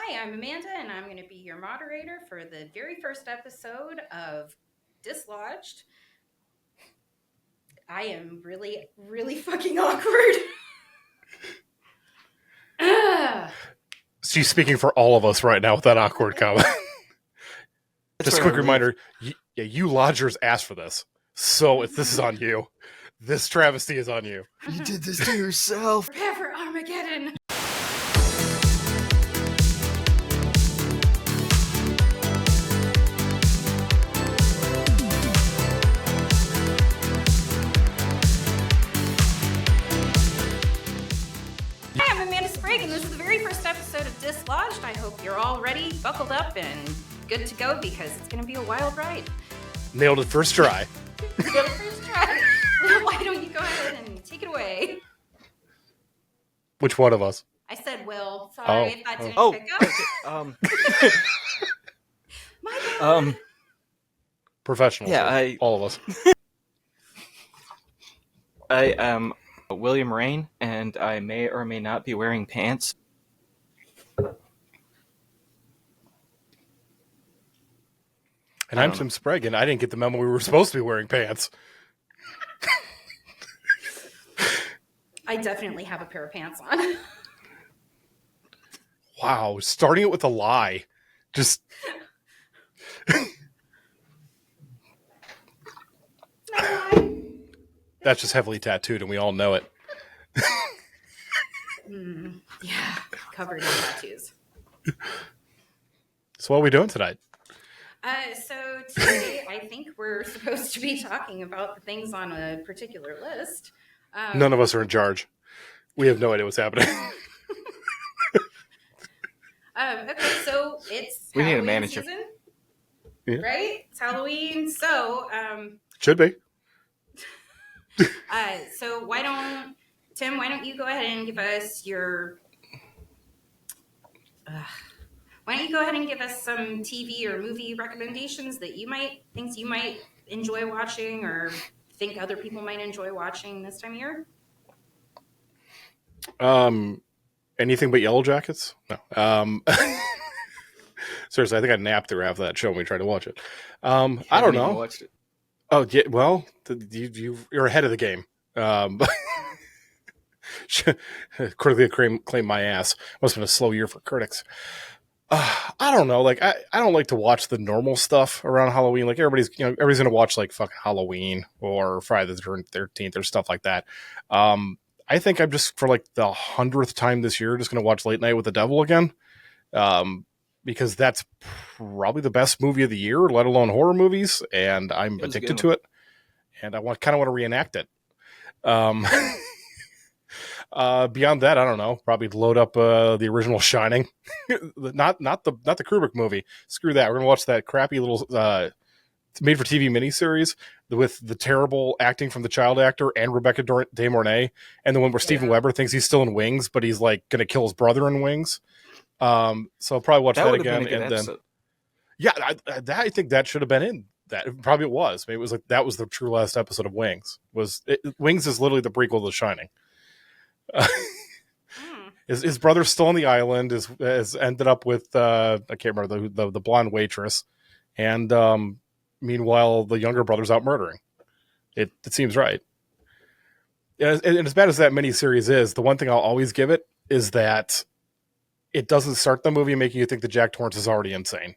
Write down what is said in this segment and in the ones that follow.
Hi, I'm Amanda, and I'm going to be your moderator for the very first episode of Dislodged. I am really, really fucking awkward. She's speaking for all of us right now with that awkward comment. Just a quick reminder, you lodgers asked for this, so if this is on you. This travesty is on you. You did this to yourself. Prepare for Armageddon. Hi, I'm Amanda Sprague, and this is the very first episode of Dislodged. I hope you're all ready, buckled up, and good to go because it's going to be a wild ride. Nailed it first try. Nailed it first try. Well, why don't you go ahead and take it away? Which one of us? I said Will. Sorry if that didn't pick up. My bad. Professional. Yeah, all of us. I am William Rain, and I may or may not be wearing pants. And I'm Tim Sprague, and I didn't get the memo we were supposed to be wearing pants. I definitely have a pair of pants on. Wow, starting it with a lie. Just... That's just heavily tattooed, and we all know it. Yeah, covered in tattoos. So what are we doing tonight? So today, I think we're supposed to be talking about the things on a particular list. None of us are in charge. We have no idea what's happening. Okay, so it's We need a Halloween manager. season, Yeah. right? It's Halloween, so Should be. so why don't you go ahead and give us your why don't you go ahead and give us some TV or movie recommendations that things you might enjoy watching or think other people might enjoy watching this time of year? Anything but Yellow Jackets? No. Seriously, I think I napped through half of that show when we tried to watch it. I don't know. Watched it. Oh, yeah, well, you're ahead of the game. Critically claim my ass. Must have been a slow year for critics. I don't know. Like, I don't like to watch the normal stuff around Halloween. Like, everybody's going to watch, like, fucking Halloween or Friday the 13th or stuff like that. I think I'm just, for, like, the 100th time this year, just going to watch Late Night with the Devil again. Because that's probably the best movie of the year, let alone horror movies, and I'm addicted to it, and I kind of want to reenact it. Beyond that, I don't know. Probably load up the original Shining, not the Kubrick movie. Screw that. We're gonna watch that crappy little made for TV miniseries with the terrible acting from the child actor and Rebecca De Mornay, and the one where Steven Weber thinks he's still in Wings, but he's like gonna kill his brother in Wings. So I'll probably watch that again, and episode. Then I think that should have been in that. Probably it was. Maybe it was like that was the true last episode of Wings. Wings is literally the prequel to The Shining. His brother's still on the island. Has ended up with I can't remember the blonde waitress, and meanwhile the younger brother's out murdering. It seems right. And as bad as that miniseries is, the one thing I'll always give it is that it doesn't start the movie making you think that Jack Torrance is already insane.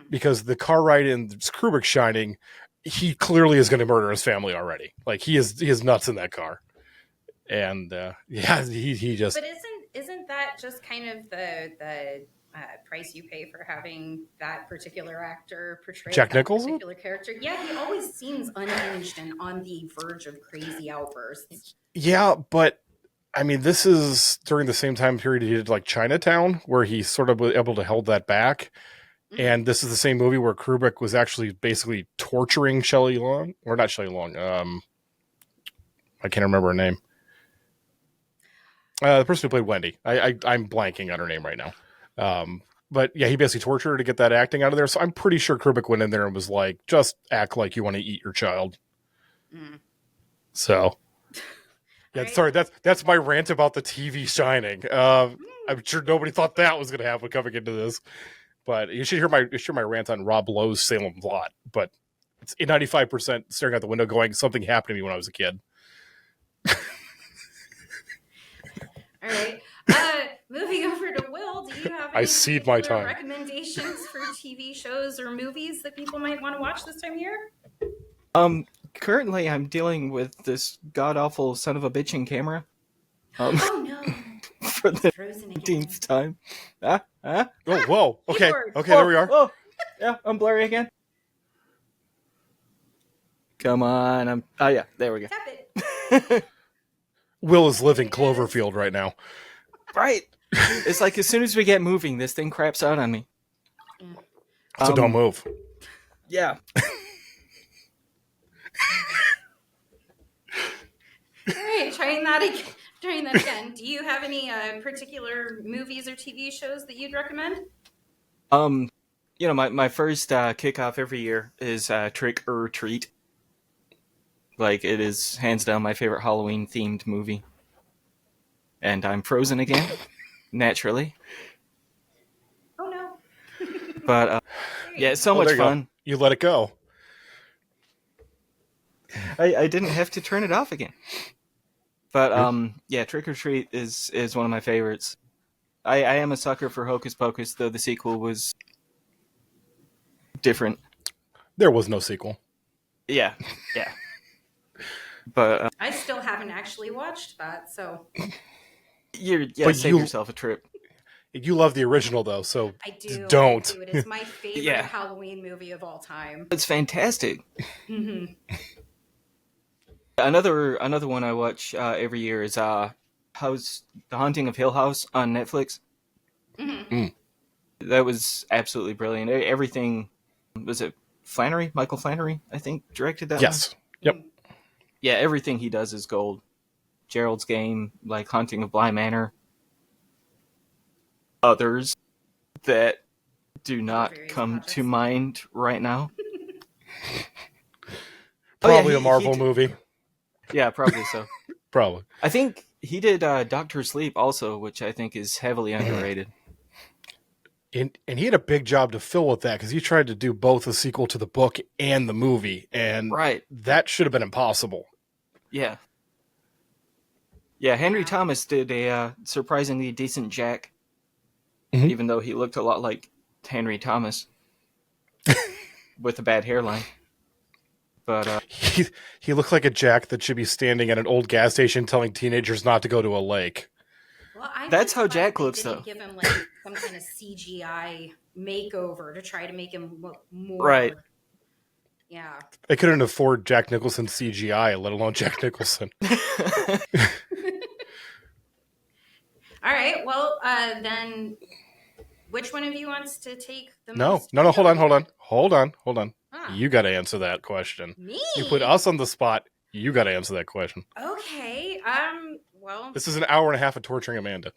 Because the car ride in Kubrick's Shining, he clearly is going to murder his family already. Like, he is nuts in that car. And, he just... But isn't that just kind of the price you pay for having that particular actor portray Jack that Nicholson? particular character? Yeah, he always seems unhinged and on the verge of crazy outbursts. Yeah, but... I mean, this is during the same time period he did like Chinatown, where he sort of was able to hold that back. Mm-hmm. And this is the same movie where Kubrick was actually basically torturing Shelley Long, or not Shelley Long. I can't remember her name. The person who played Wendy. I'm blanking on her name right now. But yeah, he basically tortured her to get that acting out of there. So I'm pretty sure Kubrick went in there and was like, just act like you want to eat your child. So... Yeah, sorry, that's my rant about the TV Shining. I'm sure nobody thought that was going to happen coming into this. But you should hear my rant on Rob Lowe's Salem's Lot. But it's 95% staring out the window going, something happened to me when I was a kid. All right. Moving over to Will, do you have I any cede my particular time. recommendations for TV shows or movies that people might want to watch this time of year? Currently I'm dealing with this god-awful son of a bitching camera. Oh no. For the Frozen again. 15th time. Oh, whoa. Okay. Keyboard. Okay, there we are. Oh, yeah, I'm blurry again. Come on. Yeah, there we go. Tap it. Will is living Cloverfield right now. Right. It's like as soon as we get moving, this thing craps out on me. So don't move. Yeah. All right, trying that again. Do you have any particular movies or TV shows that you'd recommend? My first kickoff every year is Trick or Treat. Like, it is hands down my favorite Halloween themed movie. And I'm frozen again, naturally. Oh no. But yeah, it's so much fun. You let it go. I didn't have to turn it off again. But yeah, Trick or Treat is one of my favorites. I am a sucker for Hocus Pocus, though the sequel was different. There was no sequel. Yeah. But I still haven't actually watched that, so save yourself a trip. You love the original though, so I do. don't. It is my favorite Halloween movie of all time. It's fantastic. Mm-hmm. Another one I watch every year is The Haunting of Hill House on Netflix. Mm-hmm. That was absolutely brilliant. Everything, was it Michael Flannery, I think, directed that Yes. one? Yep. Yeah, everything he does is gold. Gerald's Game, like Haunting of Bly Manor. Others that do not come to mind right now. Probably a Marvel movie. Yeah, probably so. Probably. I think he did Doctor Sleep also, which I think is heavily underrated. And he had a big job to fill with that because he tried to do both a sequel to the book and the movie, and that should have been impossible. Yeah. Yeah, Henry Thomas did a surprisingly decent Jack, even though he looked a lot like Henry Thomas with a bad hairline. But he looked like a Jack that should be standing at an old gas station telling teenagers not to go to a lake. Well, that's how Jack looks, though. Give him like some kind of CGI makeover to try to make him look more. Right. Yeah. They couldn't afford Jack Nicholson CGI, let alone Jack Nicholson. All right. Well, then, which one of you wants to take the most? No. Hold on. Ah. You got to answer that question. Me? You put us on the spot. You got to answer that question. Okay. Well. This is an hour and a half of torturing Amanda.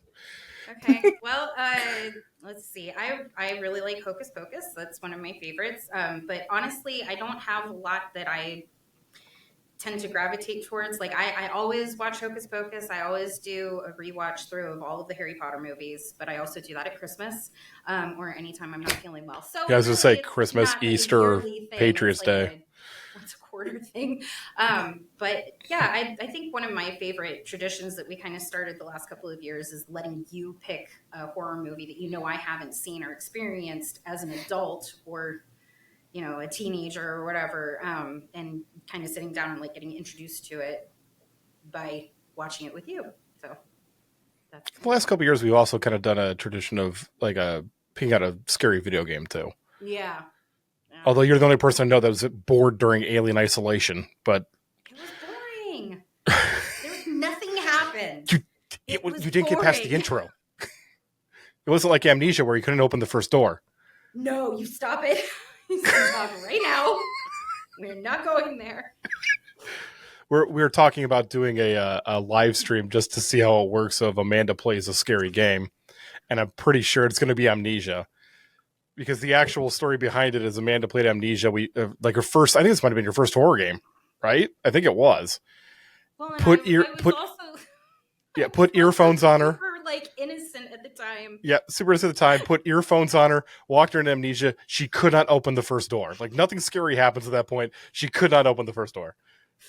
Okay. Well, let's see. I really like Hocus Pocus. That's one of my favorites. But honestly, I don't have a lot that I tend to gravitate towards. Like I always watch Hocus Pocus. I always do a rewatch through of all of the Harry Potter movies, but I also do that at Christmas or anytime I'm not feeling well. So I was going to say Christmas, Easter, Patriots Day. Once a quarter thing. But yeah, I think one of my favorite traditions that we kind of started the last couple of years is letting you pick a horror movie that you know I haven't seen or experienced as an adult or a teenager or whatever, and kind of sitting down and like getting introduced to it by watching it with you. So that's the last couple of years, we've also kind of done a tradition of like picking out a scary video game too. Yeah. Although you're the only person I know that was bored during Alien Isolation, but it was boring. There was nothing happened. You didn't get past the intro. It wasn't like Amnesia where you couldn't open the first door. No, you stop it. Stop right now. We're not going there. We're talking about doing a live stream just to see how it works of Amanda plays a scary game, and I'm pretty sure it's going to be Amnesia. Because the actual story behind it is Amanda played Amnesia. Like her first, I think this might have been your first horror game, right? I think it was. Well, put earphones on her. Like innocent at the time. Yeah, super at the time, put earphones on her, walked her into amnesia. She could not open the first door. Like, nothing scary happens at that point. She could not open the first door.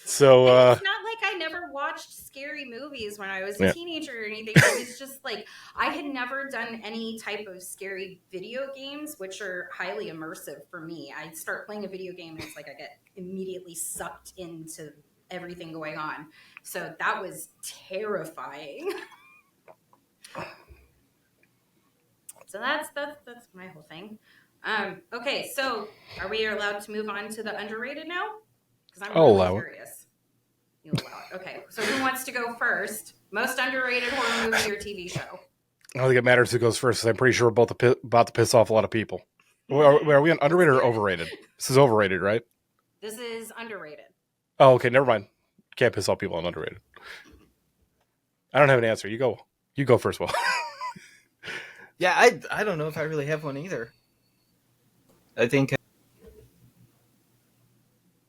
So, and it's not like I never watched scary movies when I was a teenager or anything. It was just like, I had never done any type of scary video games, which are highly immersive for me. I'd start playing a video game and it's like I get immediately sucked into everything going on. So that was terrifying. So that's my whole thing. Okay, so are we allowed to move on to the underrated now? Because I'm really curious. You allow it. Okay, so who wants to go first? Most underrated horror movie or TV show? I don't think it matters who goes first, because I'm pretty sure we're both about to piss off a lot of people. Are we on underrated or overrated? This is overrated, right? This is underrated. Oh, okay, never mind. Can't piss off people on underrated. I don't have an answer. You go first, Will. Yeah, I don't know if I really have one either. I think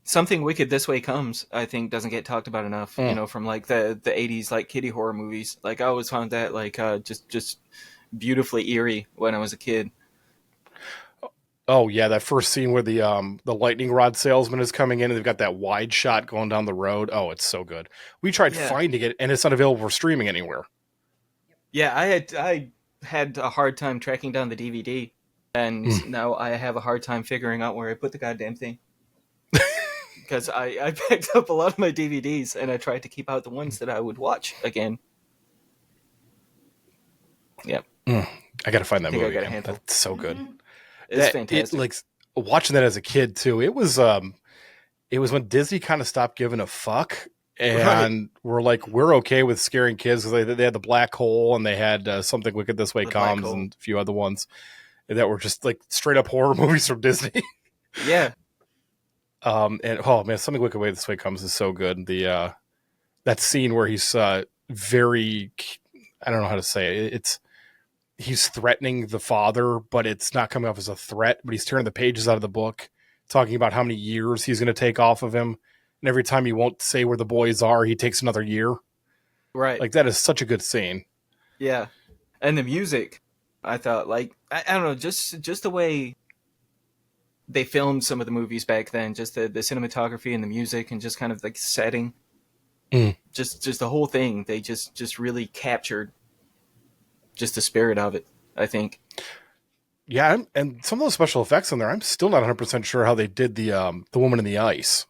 Something Wicked This Way Comes, I think, doesn't get talked about enough. You know, from like the 80s like kiddie horror movies. Like, I always found that like just beautifully eerie when I was a kid. Oh yeah, that first scene where the lightning rod salesman is coming in and they've got that wide shot going down the road. Oh, it's so good. We tried finding it and it's not available for streaming anywhere. Yeah, I had a hard time tracking down the DVD, and now I have a hard time figuring out where I put the goddamn thing. Because I picked up a lot of my DVDs and I tried to keep out the ones that I would watch again. Yep. I gotta find that movie. I got a handful. That's so good. It's fantastic. Like watching that as a kid too. It was when Disney kind of stopped giving a fuck, and we're like, we're okay with scaring kids, because they had the Black Hole and they had Something Wicked This Way Comes and a few other ones that were just like straight up horror movies from Disney. Yeah. And oh man, Something Wicked This Way Comes is so good. The that scene where he's very, I don't know how to say it. He's threatening the father, but it's not coming off as a threat, but he's tearing the pages out of the book, talking about how many years he's going to take off of him. And every time he won't say where the boys are, he takes another year. Right. Like, that is such a good scene. Yeah. And the music, I thought, like, I don't know, just the way they filmed some of the movies back then, just the cinematography and the music and just kind of like setting, just the whole thing. They just really captured just the spirit of it, I think. Yeah, and some of those special effects in there, I'm still not 100% sure how they did the woman in the ice,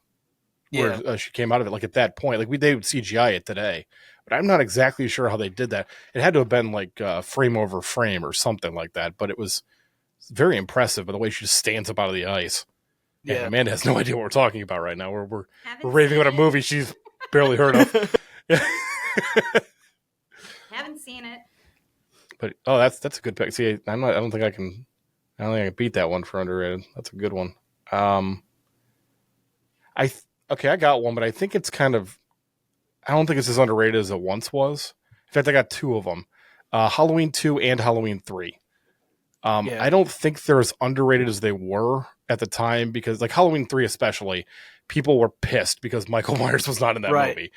where she came out of it. Like, at that point, like they would CGI it today, but I'm not exactly sure how they did that. It had to have been like frame over frame or something like that, but it was very impressive by the way she just stands up out of the ice. Yeah, and Amanda has no idea what we're talking about right now. We're raving about a movie she's barely heard of. Haven't seen it. But that's a good pick. See, I don't think I can beat that one for underrated. That's a good one. I got one, but I think it's kind of, I don't think it's as underrated as it once was. In fact, I got two of them, Halloween 2 and Halloween 3. I don't think they're as underrated as they were at the time, because like Halloween 3 especially, people were pissed because Michael Myers was not in that movie.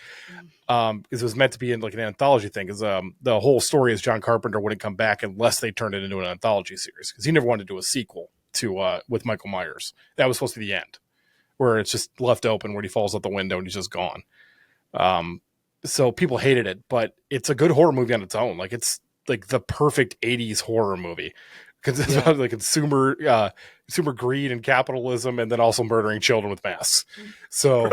Because it was meant to be in like an anthology thing, because the whole story is John Carpenter wouldn't come back unless they turned it into an anthology series, because he never wanted to do a sequel to with Michael Myers. That was supposed to be the end, where it's just left open, where he falls out the window and he's just gone. So people hated it, but it's a good horror movie on its own. Like, it's like the perfect 80s horror movie, because it's about like consumer greed and capitalism, and then also murdering children with masks. So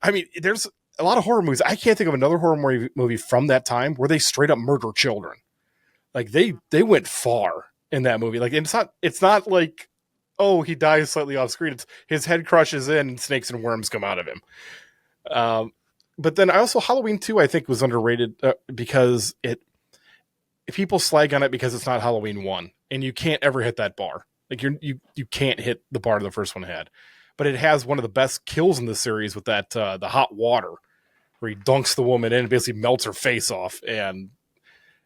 I mean, there's a lot of horror movies. I can't think of another horror movie from that time where they straight up murder children. Like, they went far in that movie. Like, it's not like, oh, he dies slightly off screen. It's his head crushes in and snakes and worms come out of him. But then Halloween 2, I think, was underrated because people slag on it because it's not Halloween 1, and you can't ever hit that bar. Like, you can't hit the bar the first one had. But it has one of the best kills in the series with that the hot water, where he dunks the woman in and basically melts her face off. And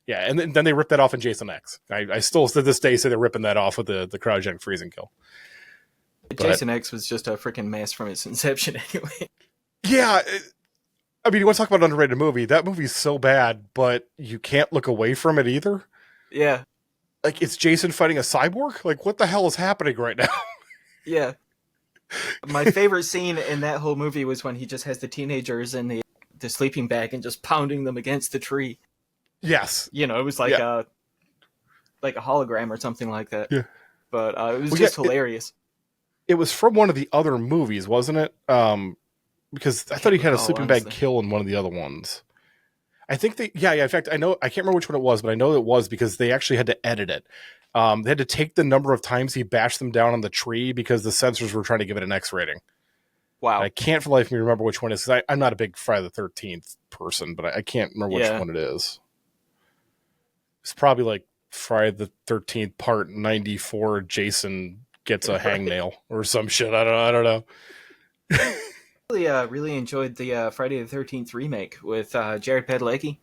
yeah, and then they rip that off in Jason X. I still to this day say they're ripping that off with the cryogenic freezing kill. Jason X was just a freaking mess from its inception anyway. Yeah, I mean, you want to talk about an underrated movie? That movie's so bad, but you can't look away from it either. Yeah. Like, it's Jason fighting a cyborg? Like, what the hell is happening right now? Yeah. My favorite scene in that whole movie was when he just has the teenagers in the sleeping bag and just pounding them against the tree. Yes. You know, it was like a hologram or something like that. Yeah. But it was just hilarious. It was from one of the other movies, wasn't it? Because I thought he had a sleeping bag kill in one of the other ones. I think yeah. In fact, I can't remember which one it was, but I know it was because they actually had to edit it. They had to take the number of times he bashed them down on the tree because the censors were trying to give it an X rating. Wow. And I can't for the life of me remember which one it is, because I'm not a big Friday the 13th person, but I can't remember which one it is. It's probably like Friday the 13th part 94, Jason gets a hangnail or some shit. I don't know. Really enjoyed the Friday the 13th remake with Jared Padalecki.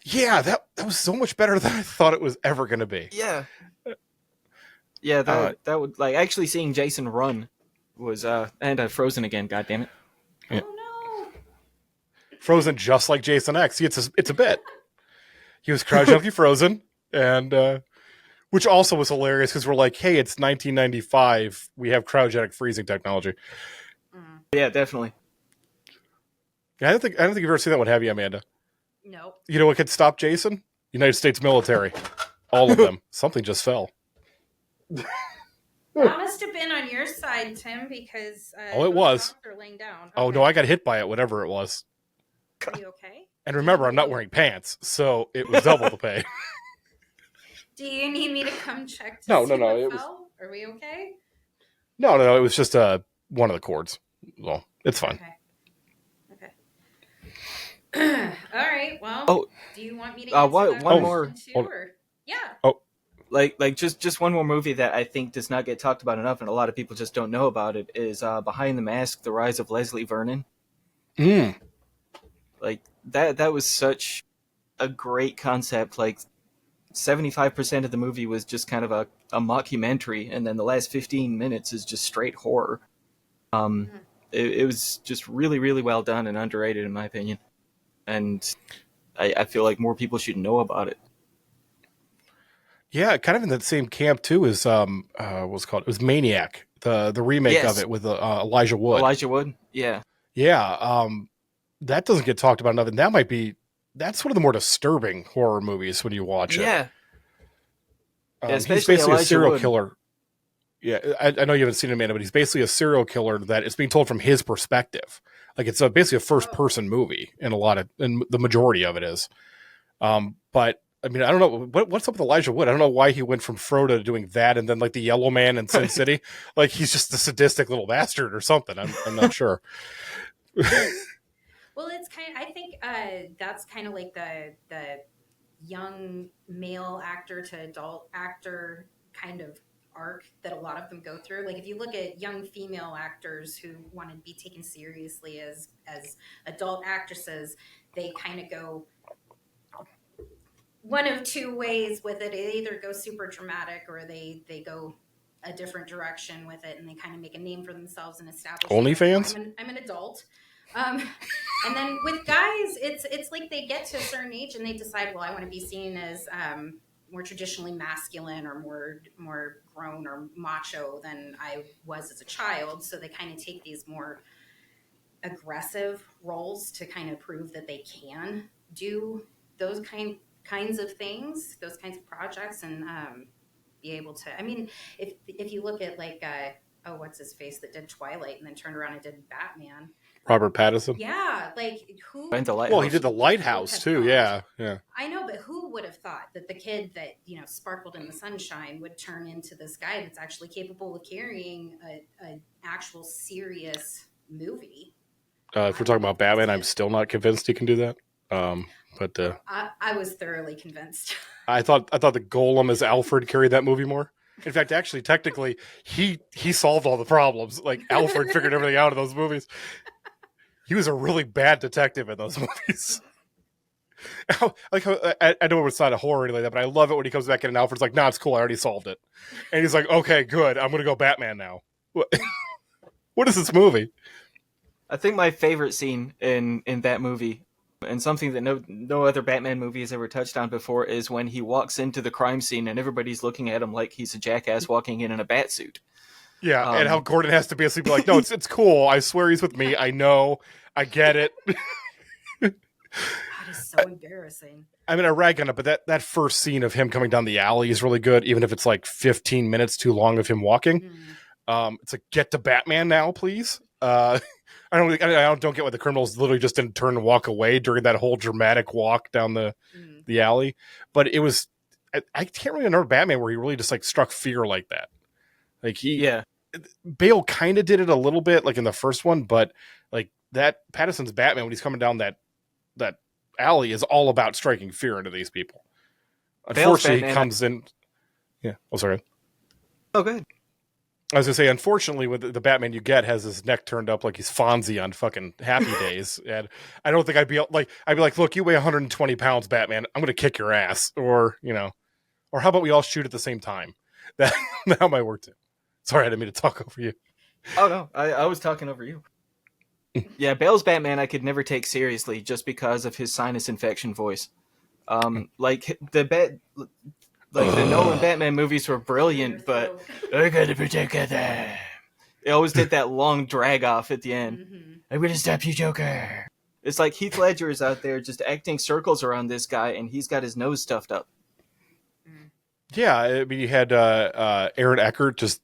Yeah, that was so much better than I thought it was ever going to be. Yeah. Yeah, that would, like, actually seeing Jason run was and Frozen again, goddammit. Yeah. Oh no. Frozen just like Jason X. See, it's a bit. He was cryogenically frozen, and which also was hilarious because we're like, hey, it's 1995. We have cryogenic freezing technology. Yeah, definitely. I don't think you've ever seen that one, have you, Amanda? No. You know what could stop Jason? United States military. All of them. Something just fell. That must have been on your side, Tim, because it was. Are laying down. Okay. Oh no, I got hit by it, whatever it was. Are you okay? And remember, I'm not wearing pants, so it was double the pay. Do you need me to come check? No. It was... Are we okay? No. It was just one of the cords. Well, it's fine. Okay. All right. Well, do you want me to one more? Yeah. Oh, like just one more movie that I think does not get talked about enough, and a lot of people just don't know about it, is Behind the Mask: The Rise of Leslie Vernon. Like that was such a great concept. Like 75% of the movie was just kind of a mockumentary, and then the last 15 minutes is just straight horror. It was just really, really well done and underrated in my opinion. And I feel like more people should know about it. Yeah, kind of in that same camp too as what's it called? It was Maniac, the remake of it with Elijah Wood. Elijah Wood, yeah. Yeah, that doesn't get talked about enough, and that's one of the more disturbing horror movies when you watch it. Yeah. He's basically Elijah a serial Wood. killer. Yeah, I know you haven't seen it, Amanda, but he's basically a serial killer that is being told from his perspective. Like, it's basically a first-person movie, and the majority of it is. But I mean, I don't know what's up with Elijah Wood. I don't know why he went from Frodo to doing that, and then like the Yellow Man in Sin City. Like, he's just a sadistic little bastard or something. I'm not sure. Well, it's I think that's kind of like the young male actor to adult actor kind of arc that a lot of them go through. Like, if you look at young female actors who want to be taken seriously as adult actresses, they kind of go one of two ways with it. They either go super dramatic or they go a different direction with it, and they kind of make a name for themselves and establish OnlyFans. I'm an adult. And then with guys, it's like they get to a certain age and they decide, well, I want to be seen as more traditionally masculine or more grown or macho than I was as a child. So they kind of take these more aggressive roles to kind of prove that they can do those kinds of things, those kinds of projects, and be able to. I mean, if you look at like what's his face that did Twilight and then turned around and did Batman. Robert Pattinson. Yeah, like who? Well, he did The Lighthouse too. Yeah. I know, but who would have thought that the kid that sparkled in the sunshine would turn into this guy that's actually capable of carrying an actual serious movie? If we're talking about Batman, I'm still not convinced he can do that. But I was thoroughly convinced. I thought the Golem as Alfred carried that movie more. In fact, actually, technically, he solved all the problems. Like, Alfred figured everything out in those movies. He was a really bad detective in those movies. Like, I know it's not a horror or anything like that, but I love it when he comes back in and Alfred's like, "Nah, it's cool. I already solved it." And he's like, "Okay, good. I'm gonna go Batman now." What is this movie? I think my favorite scene in that movie And something that no other Batman movie has ever touched on before is when he walks into the crime scene and everybody's looking at him like he's a jackass walking in a bat suit. Yeah, and how Gordon has to basically be like, no, it's cool. I swear he's with me. I know. I get it. That is so embarrassing. I mean, I rag on it, but that first scene of him coming down the alley is really good, even if it's like 15 minutes too long of him walking. It's like, get to Batman now, please. I don't get why the criminals literally just didn't turn and walk away during that whole dramatic walk down the alley. But it was, I can't really remember Batman where he really just like struck fear like that. Like Bale kind of did it a little bit, like in the first one, but like that Pattinson's Batman when he's coming down that alley is all about striking fear into these people. Unfortunately, he comes in. Yeah. Oh, sorry. Oh, good. I was gonna say, unfortunately, with the Batman you get has his neck turned up like he's Fonzie on fucking Happy Days, and I don't think I'd be like, look, you weigh 120 pounds, Batman. I'm gonna kick your ass, or how about we all shoot at the same time? That might work too. Sorry, I didn't mean to talk over you. Oh no, I was talking over you. Yeah, Bale's Batman I could never take seriously just because of his sinus infection voice. Like the Nolan Batman movies were brilliant, but I gotta protect that. They always did that long drag off at the end. I'm gonna stop you, Joker. It's like Heath Ledger is out there just acting circles around this guy, and he's got his nose stuffed up. Yeah, I mean, you had Aaron Eckhart just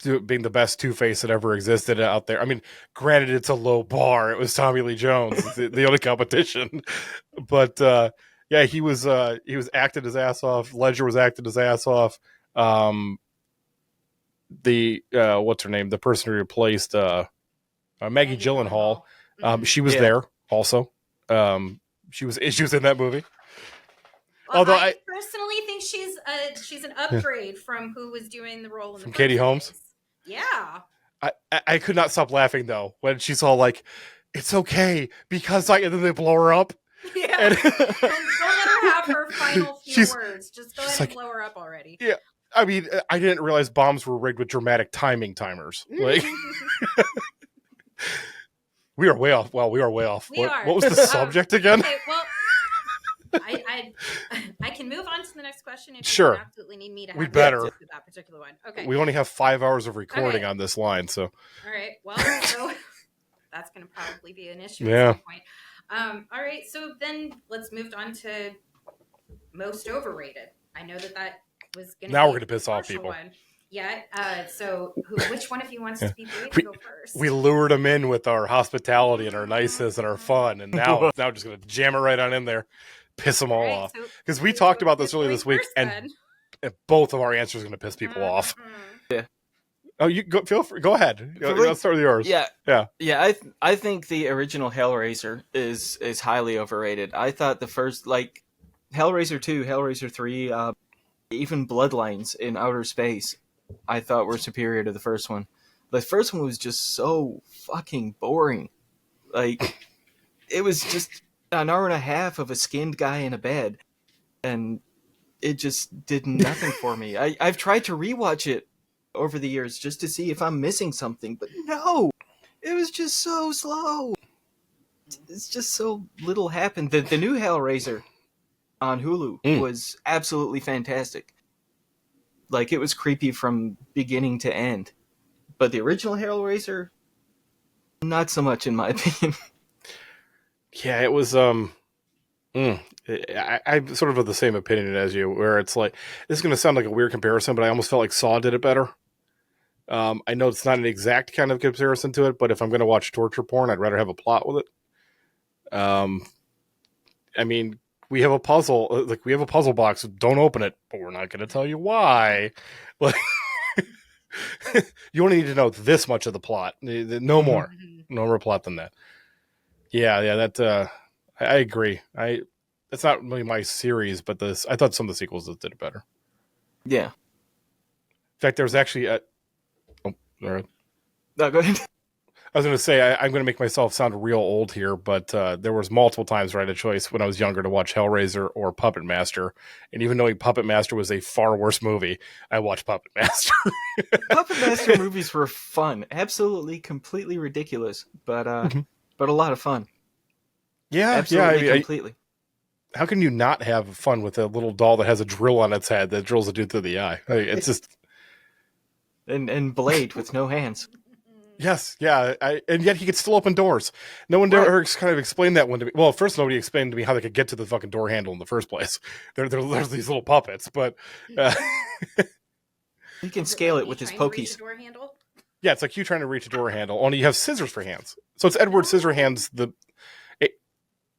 being the best Two-Face that ever existed out there. I mean, granted, it's a low bar. It was Tommy Lee Jones, the only competition, but. Yeah, he was acting his ass off. Ledger was acting his ass off. What's her name? The person who replaced Maggie Gyllenhaal. She was there also. She was in that movie. Well, although I personally think she's an upgrade from who was doing the role in from Katie Holmes. Yeah. I could not stop laughing though when she's all like, "It's okay because and then they blow her up." Yeah. And don't let her have her final few words. Just go ahead and blow her up already. Yeah. I mean, I didn't realize bombs were rigged with dramatic timing timers. Like, we are way off. Well, we are way off. What was the subject again? Okay, well, I can move on to the next question if you absolutely need me to have we better with that particular one. Okay. We only have 5 hours of recording on this line, so. All right. Well, so that's going to probably be an issue at some point. All right, so then let's move on to most overrated. I know that was going to now we're going to piss off people. One. Yeah. So which one of you wants to be brave to go first? We lured them in with our hospitality and our niceness and our fun, and now just going to jam it right on in there, piss them all off. Because we talked about this earlier this week, and both of our answers are going to piss people off. Yeah. Oh, you feel free. Go ahead. Let's start with yours. Yeah. I think the original Hellraiser is highly overrated. I thought the first, like Hellraiser 2, Hellraiser 3, even Bloodlines in Outer Space, I thought were superior to the first one. The first one was just so fucking boring. Like, it was just an hour and a half of a skinned guy in a bed, and it just did nothing for me. I've tried to rewatch it over the years just to see if I'm missing something, but no, it was just so slow. It's just so little happened. The new Hellraiser on Hulu was absolutely fantastic. Like, it was creepy from beginning to end, but the original Hellraiser, not so much in my opinion. Yeah, it was I'm sort of of the same opinion as you, where it's like, this is going to sound like a weird comparison, but I almost felt like Saw did it better. I know it's not an exact kind of comparison to it, but if I'm going to watch torture porn, I'd rather have a plot with it. I mean, we have a puzzle, we have a puzzle box. Don't open it, but we're not going to tell you why. Like, you only need to know this much of the plot. No more. No more plot than that. Yeah, that I agree. That's not really my series, but I thought some of the sequels did it better. Yeah. In fact, there was actually all right. No, go ahead. I was going to say, I'm going to make myself sound real old here, but there was multiple times where I had a choice when I was younger to watch Hellraiser or Puppet Master. And even knowing Puppet Master was a far worse movie, I watched Puppet Master. Puppet Master movies were fun. Absolutely, completely ridiculous, but a lot of fun. Yeah, Absolutely, completely. How can you not have fun with a little doll that has a drill on its head that drills a dude through the eye? It's just And Blade with no hands. yes, yeah, and yet he could still open doors. No one ever kind of explained that one to me. Well, first nobody explained to me how they could get to the fucking door handle in the first place. There's these little puppets, but He can scale it with his pokies. Door handle? Yeah, it's like you trying to reach a door handle, only you have scissors for hands. So it's Edward Scissorhands.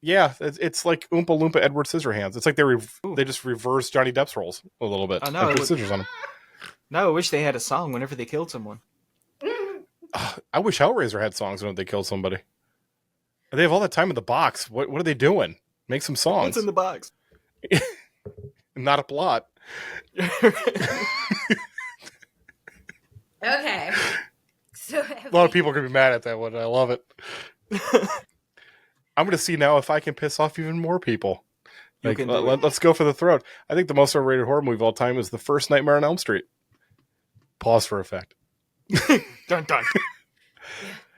It's like Oompa Loompa Edward Scissorhands. It's like they just reversed Johnny Depp's roles a little bit. Oh, no, and put scissors on him. No, I wish they had a song whenever they killed someone. I wish Hellraiser had songs when they kill somebody. They have all that time in the box. What are they doing? Make some songs. What's in the box? Not a plot. Okay. So A lot of people are going to be mad at that one. I love it. I'm going to see now if I can piss off even more people. Let's go for the throat. I think the most overrated horror movie of all time is the first Nightmare on Elm Street. Pause for effect. Dun dun.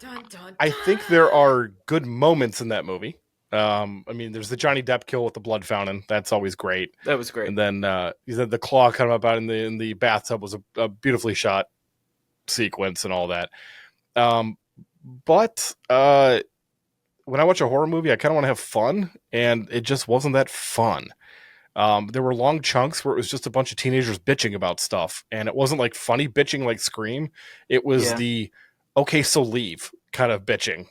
Dun, dun, I think there are good moments in that movie. I mean, there's the Johnny Depp kill with the blood fountain. That's always great. That was great. And then he said the claw coming up out in the bathtub was a beautifully shot sequence and all that. But when I watch a horror movie, I kind of want to have fun, and it just wasn't that fun. There were long chunks where it was just a bunch of teenagers bitching about stuff, and it wasn't like funny bitching like Scream. It was the okay, so leave kind of bitching,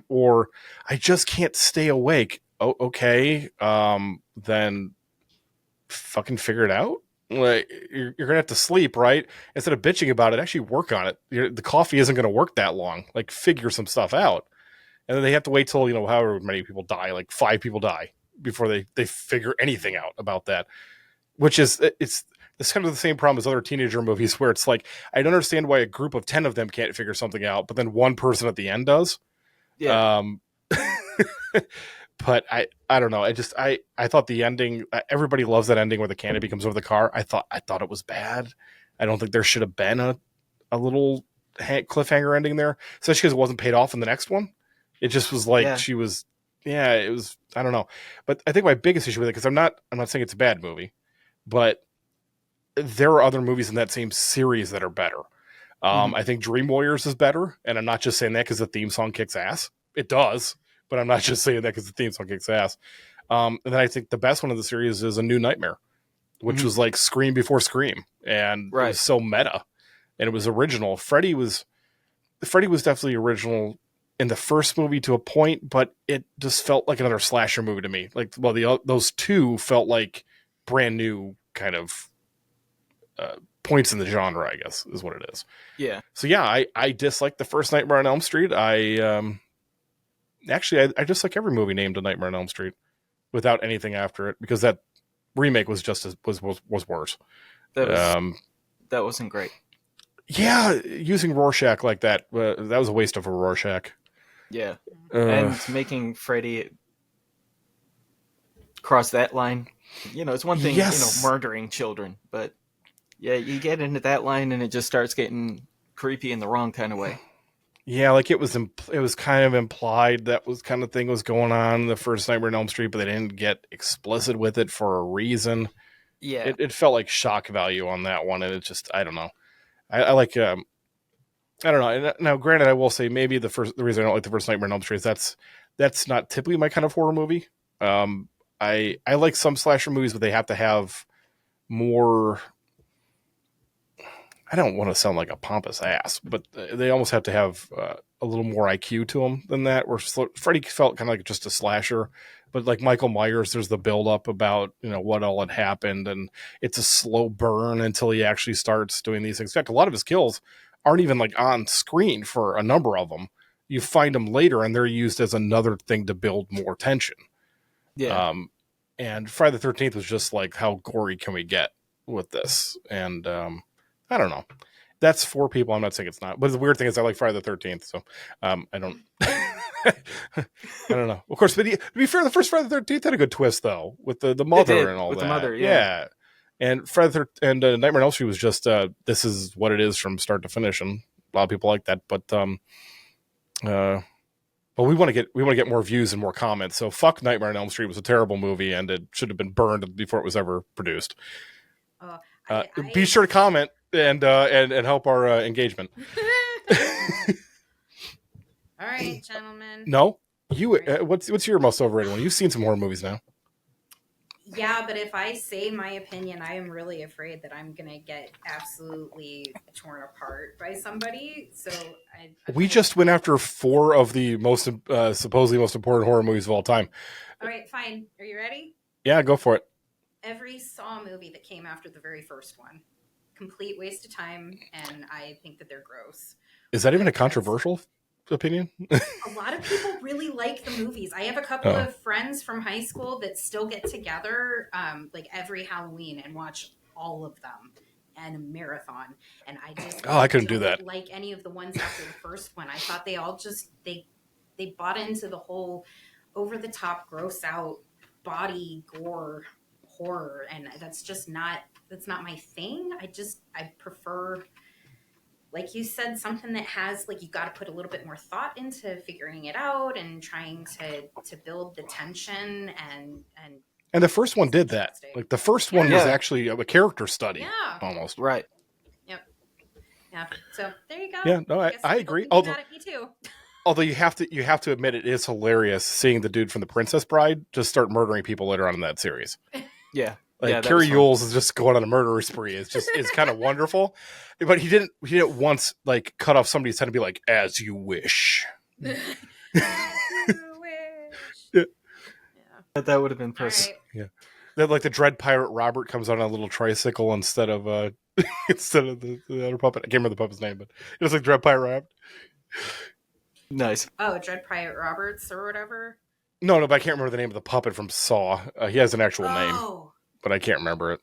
or I just can't stay awake. Oh, okay, then fucking figure it out. Like you're gonna have to sleep, right? Instead of bitching about it, actually work on it. The coffee isn't gonna work that long. Like figure some stuff out, and then they have to wait till however many people die, like 5 people die before they figure anything out about that. Which is it's kind of the same problem as other teenager movies where it's like I don't understand why a group of 10 of them can't figure something out, but then one person at the end does. Yeah. But I don't know. I thought the ending. Everybody loves that ending where the canopy comes over the car. I thought it was bad. I don't think there should have been a little cliffhanger ending there, especially because it wasn't paid off in the next one. It just was like she was. Yeah, it was. I don't know. But I think my biggest issue with it, because I'm not saying it's a bad movie, but there are other movies in that same series that are better. I think Dream Warriors is better, and I'm not just saying that because the theme song kicks ass. It does. But I'm not just saying that because the theme song kicks ass. And then I think the best one of the series is A New Nightmare, which was like Scream before Scream. And it was so meta. And it was original. Freddy was definitely original in the first movie to a point, but it just felt like another slasher movie to me. Like, well, those two felt like brand new kind of points in the genre, I guess, is what it is. Yeah. So, yeah, I dislike the first Nightmare on Elm Street. Actually, I just like every movie named A Nightmare on Elm Street without anything after it, because that remake was just was worse. That wasn't great. Yeah, using Rorschach like that was a waste of a Rorschach. Yeah, and making Freddy cross that line. It's one thing, murdering children, but yeah, you get into that line and it just starts getting creepy in the wrong kind of way. Yeah, like it was kind of implied that was kind of thing was going on in the first Nightmare on Elm Street, but they didn't get explicit with it for a reason. Yeah, it felt like shock value on that one, and it just I don't know. I like I don't know. Now, granted, I will say maybe the reason I don't like the first Nightmare on Elm Street is that's not typically my kind of horror movie. I like some slasher movies, but they have to have more. I don't want to sound like a pompous ass, but they almost have to have a little more IQ to them than that. Where Freddy felt kind of like just a slasher, but like Michael Myers, there's the build up about what all had happened, and it's a slow burn until he actually starts doing these things. In fact, a lot of his kills aren't even like on screen for a number of them. You find them later, and they're used as another thing to build more tension. Yeah. And Friday the 13th was just like, how gory can we get with this? And I don't know. That's for people. I'm not saying it's not. But the weird thing is I like Friday the 13th. So I don't I don't know. Of course, to be fair, the first Friday the 13th had a good twist, though, with the mother and all with that. The mother, yeah. And Nightmare on Elm Street was just this is what it is from start to finish. And a lot of people like that. But Well, we want to get more views and more comments. So fuck Nightmare on Elm Street was a terrible movie and it should have been burned before it was ever produced. Be sure to comment and help our engagement. All right, gentlemen. No, what's your most overrated one? You've seen some horror movies now. Yeah, but if I say my opinion, I am really afraid that I'm gonna get absolutely torn apart by somebody. So we just went after 4 of the most supposedly most important horror movies of all time. All right, fine. Are you ready? Yeah, go for it. Every Saw movie that came after the very first one, complete waste of time, and I think that they're gross. Is that even a controversial opinion? A lot of people really like the movies. I have a couple of friends from high school that still get together like every Halloween and watch all of them and a marathon. And I just I couldn't do that. Like any of the ones after the first one. I thought they all just they bought into the whole over the top, gross out body gore horror, and that's not my thing. I prefer, like you said, something that has, like, you got to put a little bit more thought into figuring it out and trying to build the tension and the first one did that. Like the first one was actually a character study, almost. Right. Yep. Yeah. So there you go. Yeah. No, I agree. Although me too. Although you have to admit it is hilarious seeing the dude from The Princess Bride just start murdering people later on in that series. Yeah. Like Carrie Yules is just going on a murder spree. It's kind of wonderful, but he didn't once like cut off somebody's head and be like, "As you wish." As you wish. Yeah. That would have been perfect. Right. Yeah, then like the Dread Pirate Robert comes on a little tricycle instead of the other puppet. I can't remember the puppet's name, but it was like Dread Pirate Robert. Nice. Oh, Dread Pirate Roberts or whatever. No, but I can't remember the name of the puppet from Saw. He has an actual name, but I can't remember it.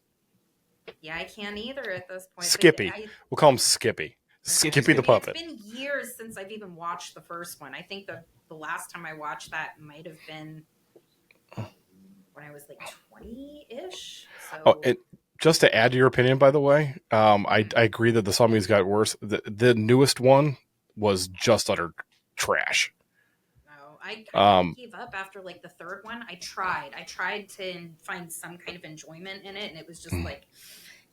Yeah, I can't either at this point. Skippy. We'll call him Skippy. Skippy the puppet. It's been years since I've even watched the first one. I think the last time I watched that might have been when I was like 20-ish. So. Oh, just to add to your opinion, by the way, I agree that the Saw movies got worse. The newest one was just utter trash. I gave up after like the third one. I tried to find some kind of enjoyment in it, and it was just like,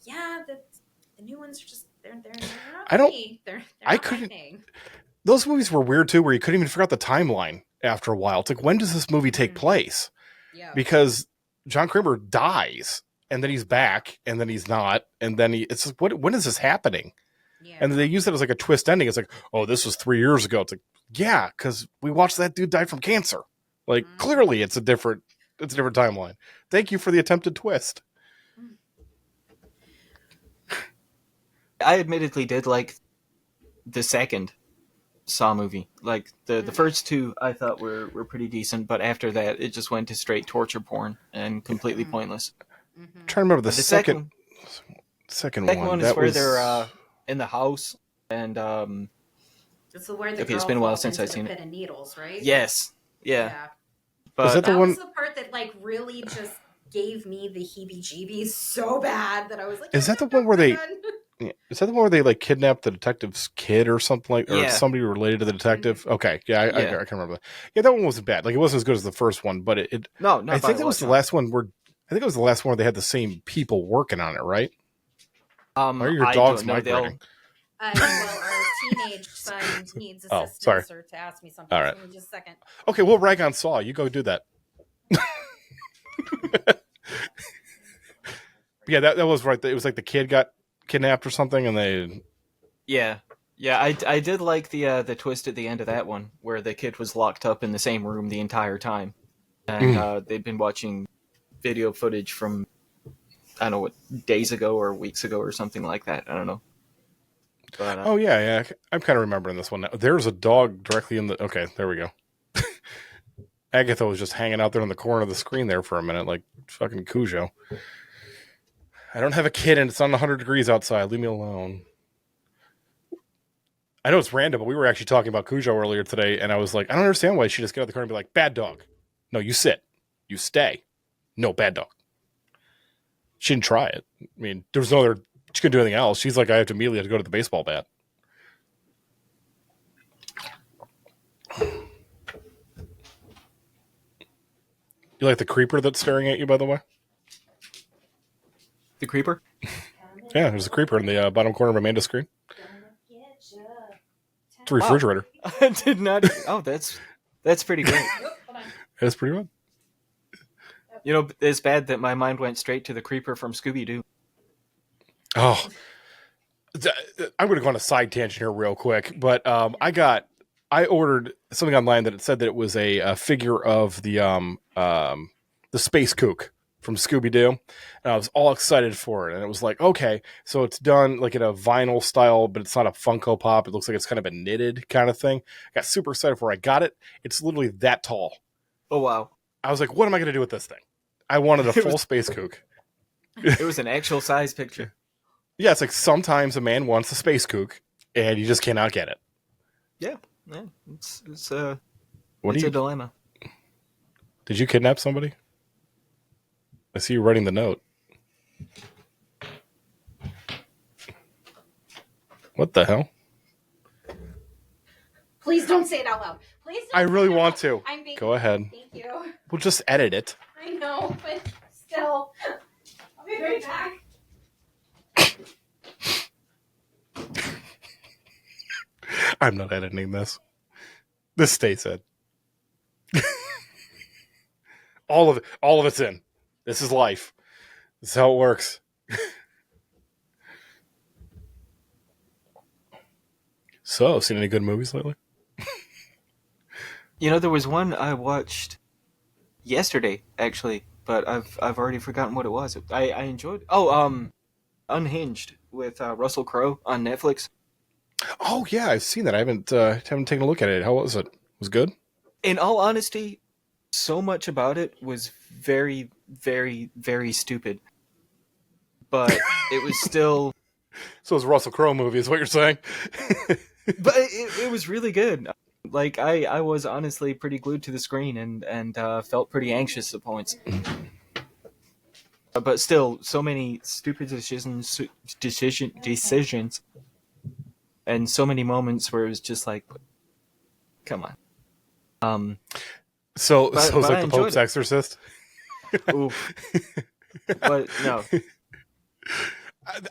yeah, the new ones are just they're not me. They're I not couldn't. my thing. Those movies were weird too, where you couldn't even figure out the timeline after a while. It's like, when does this movie take place? Yeah, because John Kramer dies, and then he's back, and then he's not, and then it's like, when is this happening? Yeah. And then they use it as like a twist ending. It's like, oh, this was 3 years ago. It's like, yeah, because we watched that dude die from cancer. Like, clearly it's a different timeline. Thank you for the attempted twist. I admittedly did like the second Saw movie. Like the first two I thought were pretty decent, but after that it just went to straight torture porn and completely pointless. I'm trying to remember the second one is where they're in the house and it's where the okay, it's been a while since I've seen it. Of needles, right? Yes. Yeah. But is that that was the part that like really just gave me the heebie-jeebies so bad that I was like, is that the one where they? Is that the one where they like kidnapped the detective's kid or something like, or somebody related to the detective? Mm-hmm. Okay, I can remember that. Yeah, that one wasn't bad. Like, it wasn't as good as the first one, but it no, I think that was the last one where I think it was the last one where they had the same people working on it, right? Why are your dogs migrating? Well, our teenage son needs assistance or to ask me something. All right. Give me just a second. Okay, we'll rag on Saw. You go do that. Yeah, that was right. It was like the kid got kidnapped or something, and they. Yeah. I did like the twist at the end of that one, where the kid was locked up in the same room the entire time, and they'd been watching video footage from I don't know what days ago or weeks ago or something like that. I don't know. But, oh yeah, I'm kind of remembering this one now. There's a dog directly in the. Okay, there we go. Agatha was just hanging out there in the corner of the screen there for a minute, like fucking Cujo. I don't have a kid, and it's on 100 degrees outside. Leave me alone. I know it's random, but we were actually talking about Cujo earlier today, and I was like, I don't understand why she just get out of the car and be like, bad dog. No, you sit. You stay. No, bad dog. She didn't try it. I mean, there was no other. She couldn't do anything else. She's like, I have to immediately go to the baseball bat. You like the creeper that's staring at you, by the way? The creeper? Yeah, there's a creeper in the bottom corner of Amanda's screen. It's a refrigerator. I did not. Oh, that's pretty great. It's pretty good. You know, it's bad that my mind went straight to the creeper from Scooby-Doo. Oh, I'm going to go on a side tangent here real quick, but I ordered something online that it said that it was a figure of the space kook from Scooby-Doo, and I was all excited for it, and it was like, okay, so it's done like in a vinyl style, but it's not a Funko Pop. It looks like it's kind of a knitted kind of thing. I got super excited for it. I got it. It's literally that tall. Oh, wow. I was like, what am I going to do with this thing? I wanted a full space kook. It was an actual size picture. Yeah, it's like sometimes a man wants a space kook, and you just cannot get it. Yeah, it's a What dilemma. Did you kidnap somebody? I see you writing the note. What the hell? Please don't say it out loud. Please don't I really say it want out to. loud. I'm being... Go ahead. Thank you. We'll just edit it. I know, but still. I'll be right back. I'm not editing this. This stays in. All of it's in. This is life. This is how it works. So, seen any good movies lately? You know, there was one I watched yesterday, actually, but I've already forgotten what it was. I enjoyed it. Oh, Unhinged with Russell Crowe on Netflix. Oh yeah, I've seen that. I haven't taken a look at it. How was it? Was it good? In all honesty, so much about it was very, very, very stupid. But it was still... So it's a Russell Crowe movie, is what you're saying? But it was really good. Like, I was honestly pretty glued to the screen and felt pretty anxious at points. But still, so many stupid decisions, and so many moments where it was just like, come on. So it's but like the Pope's Exorcist? Ooh. But no.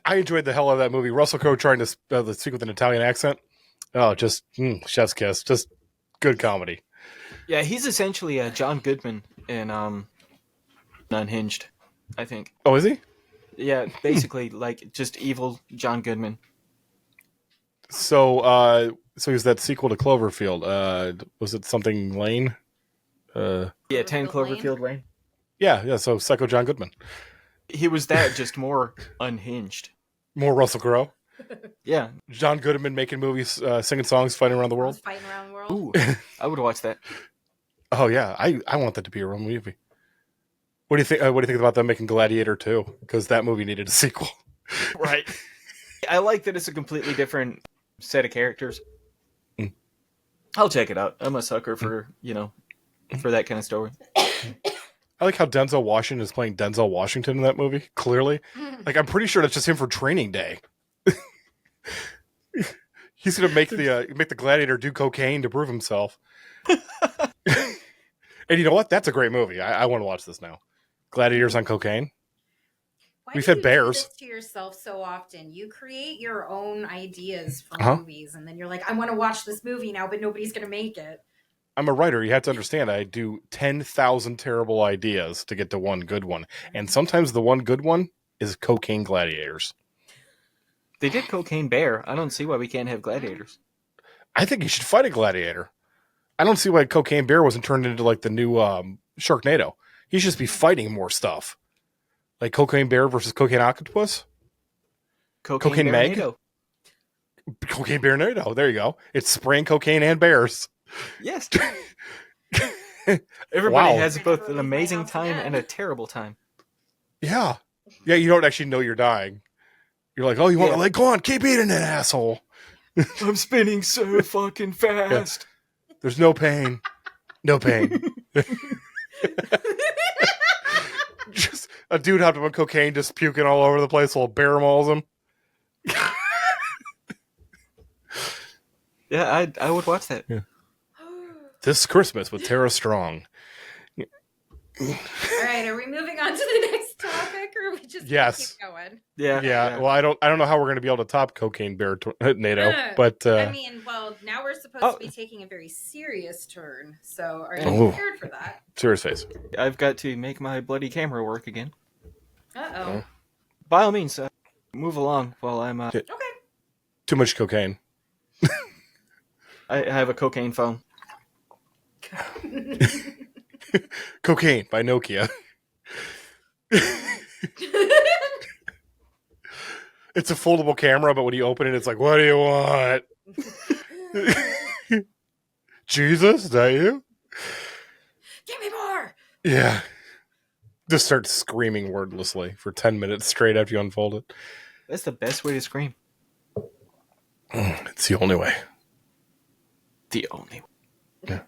I enjoyed the hell out of that movie. Russell Crowe trying to speak with an Italian accent. Oh, just chef's kiss. Just good comedy. Yeah, he's essentially a John Goodman in Unhinged, I think. Oh, is he? Yeah, basically like just evil John Goodman. So he's that sequel to Cloverfield. Was it something Lane? Yeah, 10 Cloverfield Lane. Yeah. So Psycho John Goodman. He was that, just more unhinged. More Russell Crowe. Yeah. John Goodman making movies, singing songs, fighting around the world. Fighting around the world. Ooh, I would watch that. Oh yeah, I want that to be a real movie. What do you think? What do you think about them making Gladiator 2? Because that movie needed a sequel. Right. I like that it's a completely different set of characters. Mm. I'll check it out. I'm a sucker for, for that kind of story. I like how Denzel Washington is playing Denzel Washington in that movie. Clearly, like I'm pretty sure that's just him for Training Day. He's gonna make the Gladiator do cocaine to prove himself. And you know what? That's a great movie. I want to watch this now. Gladiators on cocaine. Why We've do had you bears. do this to yourself so often? You create your own ideas for movies, and then you're like, I want to watch this movie now, but nobody's going to make it. I'm a writer. You have to understand, I do 10,000 terrible ideas to get to one good one. And sometimes the one good one is Cocaine Gladiators. They did Cocaine Bear. I don't see why we can't have gladiators. I think you should fight a gladiator. I don't see why Cocaine Bear wasn't turned into like the new Sharknado. He should just be fighting more stuff. Like Cocaine Bear versus Cocaine Octopus? Cocaine Meg? Cocaine Bear NATO. There you go. It's spraying cocaine and bears. Yes. Everybody has Wow. both an amazing time and a terrible time. Yeah. Yeah, you don't actually know you're dying. You're like, oh, you want to like, go on, keep eating it, asshole. I'm spinning so fucking fast. Yeah. There's no pain. No pain. Just a dude hopped up on cocaine, just puking all over the place while a bear mauls him. Yeah, I would watch that. Yeah. This Christmas with Tara Strong. All right, are we moving on to the next topic, or are we just gonna keep going? Yeah. Well, I don't know how we're going to be able to top Cocaine Bear Tornado, but I mean, well, now we're supposed to be taking a very serious turn. So, are you prepared for that? Serious face. I've got to make my bloody camera work again. Uh-oh. By all means, move along while I'm... Okay. Too much cocaine. I have a cocaine phone. Cocaine by Nokia. It's a foldable camera, but when you open it, it's like, what do you want? Jesus, is that you? Give me more! Yeah. Just start screaming wordlessly for 10 minutes straight after you unfold it. That's the best way to scream. It's the only way. The only way. Yeah.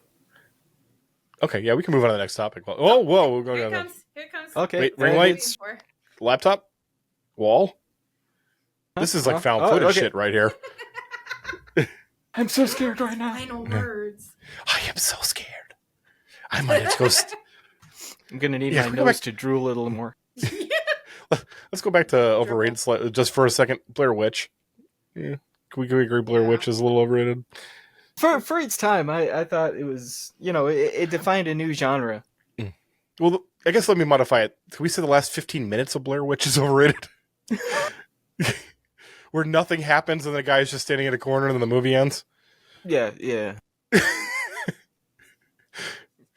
Okay, yeah, we can move on to the next topic. Whoa, we'll go Here down it comes. Okay. Wait, ring lights? Laptop? Wall? This is like found footage shit right here. I'm so scared right now. Final words. I am so scared. I might have to go... I'm going to need my nose to drool a little more. Let's go back to overrated just for a second. Blair Witch. Yeah. Can we agree Blair Witch is a little overrated? For its time, I thought it was, it defined a new genre. Well, I guess let me modify it. Can we say the last 15 minutes of Blair Witch is overrated? Where nothing happens and the guy's just standing in a corner and then the movie ends? Yeah. We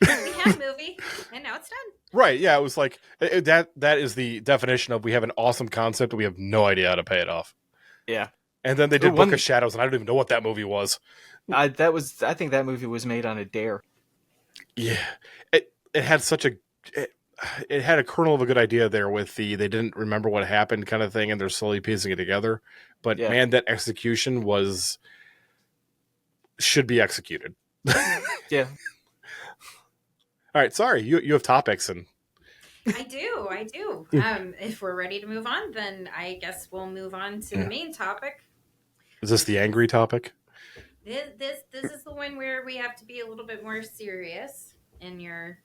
had a movie, and now it's done. Right, yeah, it was like, that is the definition of we have an awesome concept, but we have no idea how to pay it off. Yeah. And then they did Book of Shadows, and I don't even know what that movie was. I think that movie was made on a dare. Yeah. It had such a... It had a kernel of a good idea there with they didn't remember what happened kind of thing, and they're slowly piecing it together. But man, that execution should be executed. Yeah. All right, sorry, you have topics and I do. If we're ready to move on, then I guess we'll move on to the main topic. Is this the angry topic? This is the one where we have to be a little bit more serious in your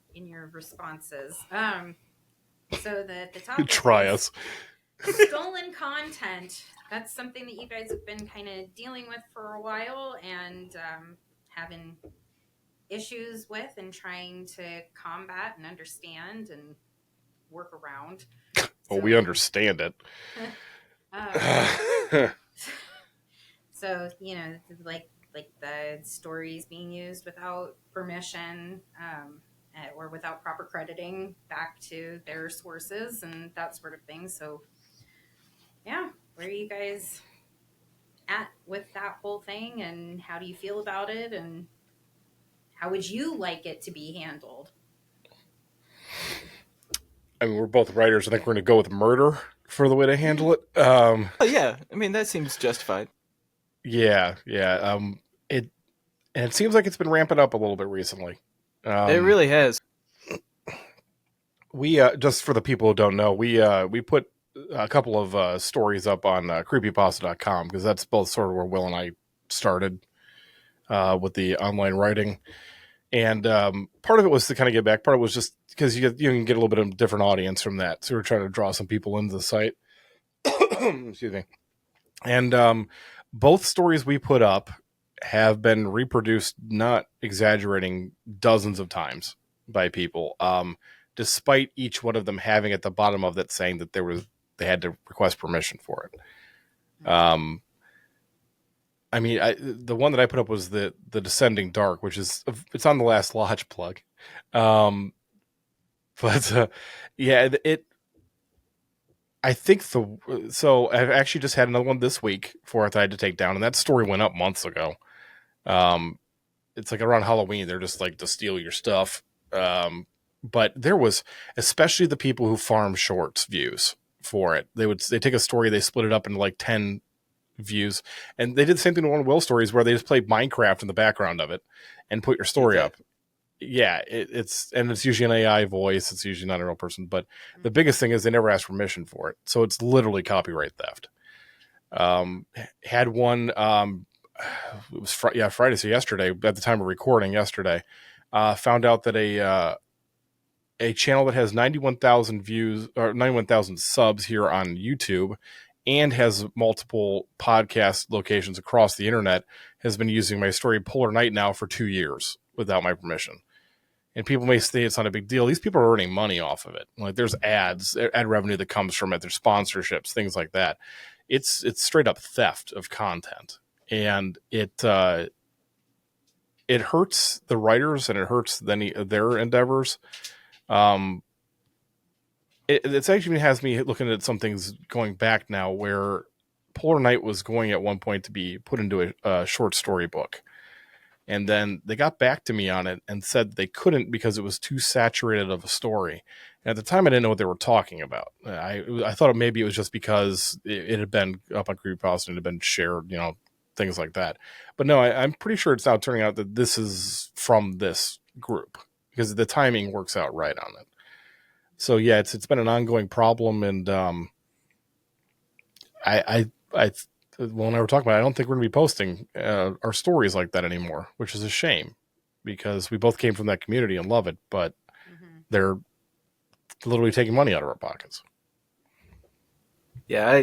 responses. So the topic Try is us. stolen content. That's something that you guys have been kind of dealing with for a while and having issues with and trying to combat and understand and work around. Well, we understand it. So, like the stories being used without permission or without proper crediting back to their sources and that sort of thing. So, yeah, where are you guys at with that whole thing and how do you feel about it and how would you like it to be handled? I mean, we're both writers. I think we're going to go with murder for the way to handle it. Yeah, I mean, that seems justified. Yeah. It seems like it's been ramping up a little bit recently. It really has. We just for the people who don't know, we put a couple of stories up on creepypasta.com because that's both sort of where Will and I started with the online writing. And part of it was to kind of get back. Part of it was just because you can get a little bit of a different audience from that. So we're trying to draw some people into the site. Excuse me. And both stories we put up have been reproduced, not exaggerating, dozens of times by people, despite each one of them having at the bottom of it saying that they had to request permission for it. I mean, the one that I put up was the Descending Dark, which it's on the Last Lodge plug. I think so I've actually just had another one this week for it that I had to take down, and that story went up months ago. It's like around Halloween, they're just like to steal your stuff. But there was, especially the people who farm shorts views for it. They take a story, they split it up into like 10 views, and they did the same thing with one of Will's stories where they just played Minecraft in the background of it and put your story up. Yeah, it's usually an AI voice. It's usually not a real person, but the biggest thing is they never asked permission for it, so it's literally copyright theft. Had one, it was Friday, so yesterday at the time of recording yesterday, found out that a channel that has 91,000 views or 91,000 subs here on YouTube and has multiple podcast locations across the internet has been using my story Polar Night now for 2 years without my permission. And people may say it's not a big deal. These people are earning money off of it. Like there's ad revenue that comes from it. There's sponsorships, things like that. It's straight up theft of content. And it hurts the writers and it hurts their endeavors. It's actually has me looking at some things going back now where Polar Night was going at one point to be put into a short story book. And then they got back to me on it and said they couldn't because it was too saturated of a story. And at the time, I didn't know what they were talking about. I thought maybe it was just because it had been up on Creepypasta and it had been shared, things like that. But no, I'm pretty sure it's now turning out that this is from this group because the timing works out right on it. So yeah, it's been an ongoing problem, and Will and I were talking about it, I don't think we're going to be posting our stories like that anymore, which is a shame because we both came from that community and love it, but they're literally taking money out of our pockets. Yeah,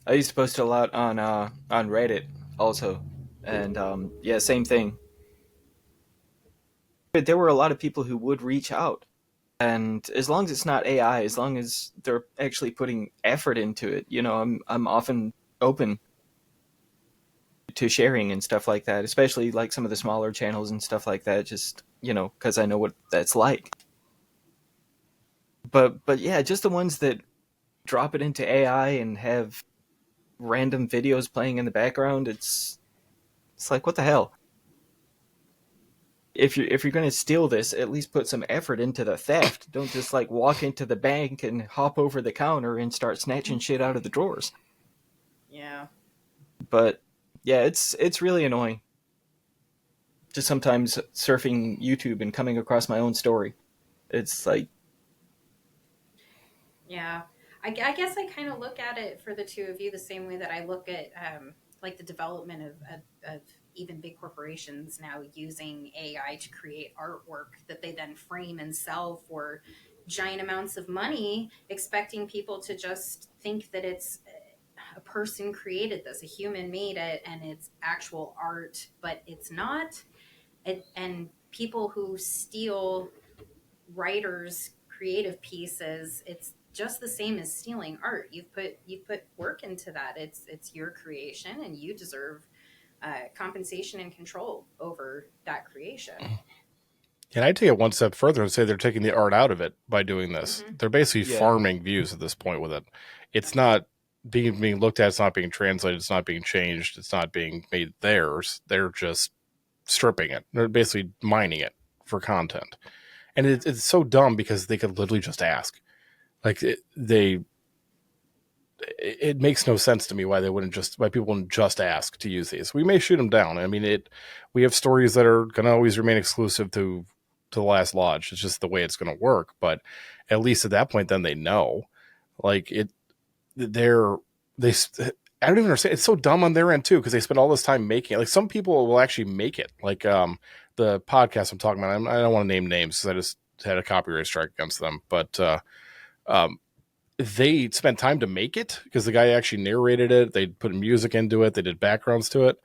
I used to post a lot on Reddit also, and yeah, same thing. But there were a lot of people who would reach out, and as long as it's not AI, as long as they're actually putting effort into it, I'm often open to sharing and stuff like that, especially like some of the smaller channels and stuff like that, just because I know what that's like. But yeah, just the ones that drop it into AI and have random videos playing in the background, it's like, what the hell? If you're going to steal this, at least put some effort into the theft. Don't just like walk into the bank and hop over the counter and start snatching shit out of the drawers. Yeah. But yeah, it's really annoying. Just sometimes surfing YouTube and coming across my own story. It's like... Yeah. I guess I kind of look at it for the two of you the same way that I look at like the development of even big corporations now using AI to create artwork that they then frame and sell for giant amounts of money, expecting people to just think that it's a person created this, a human made it, and it's actual art, but it's not. And people who steal writers' creative pieces, it's just the same as stealing art. You've put work into that. It's your creation, and you deserve compensation and control over that creation. And I'd take it one step further and say they're taking the art out of it by doing this. They're basically farming views at this point with it. It's not being looked at. It's not being translated. It's not being changed. It's not being made theirs. They're just stripping it. They're basically mining it for content. And it's so dumb because they could literally just ask. Like it makes no sense to me why people wouldn't just ask to use these. We may shoot them down. I mean, we have stories that are going to always remain exclusive to the Last Lodge. It's just the way it's going to work. But at least at that point, then they know. Like I don't even understand. It's so dumb on their end too because they spend all this time making it. Like some people will actually make it. Like the podcast I'm talking about. I don't want to name names because I just had a copyright strike against them, but. They spent time to make it because the guy actually narrated it. They put music into it. They did backgrounds to it.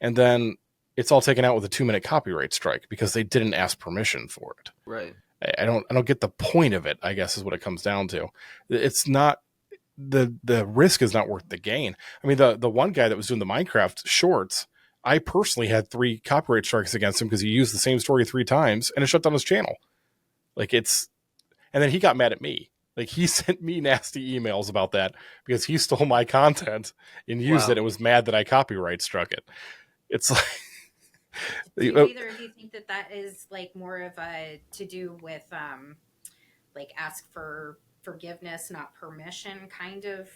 And then it's all taken out with a 2-minute copyright strike because they didn't ask permission for it. Right. I don't get the point of it, I guess is what it comes down to. It's not the risk is not worth the gain. I mean, the one guy that was doing the Minecraft shorts, I personally had 3 copyright strikes against him because he used the same story 3 times and it shut down his channel. And then he got mad at me. Like he sent me nasty emails about that because he stole my content and used it and was mad that I copyright struck it. It's like, do either of you think that is like more of a to do with like ask for forgiveness, not permission kind of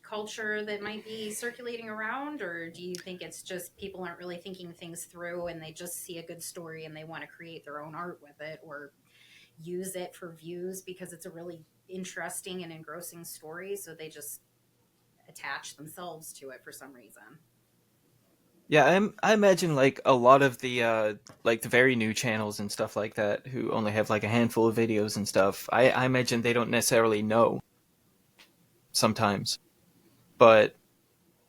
culture that might be circulating around? Or do you think it's just people aren't really thinking things through and they just see a good story and they want to create their own art with it or use it for views because it's a really interesting and engrossing story, so they just attach themselves to it for some reason? Yeah, I imagine like a lot of the like the very new channels and stuff like that who only have like a handful of videos and stuff. I imagine they don't necessarily know sometimes, but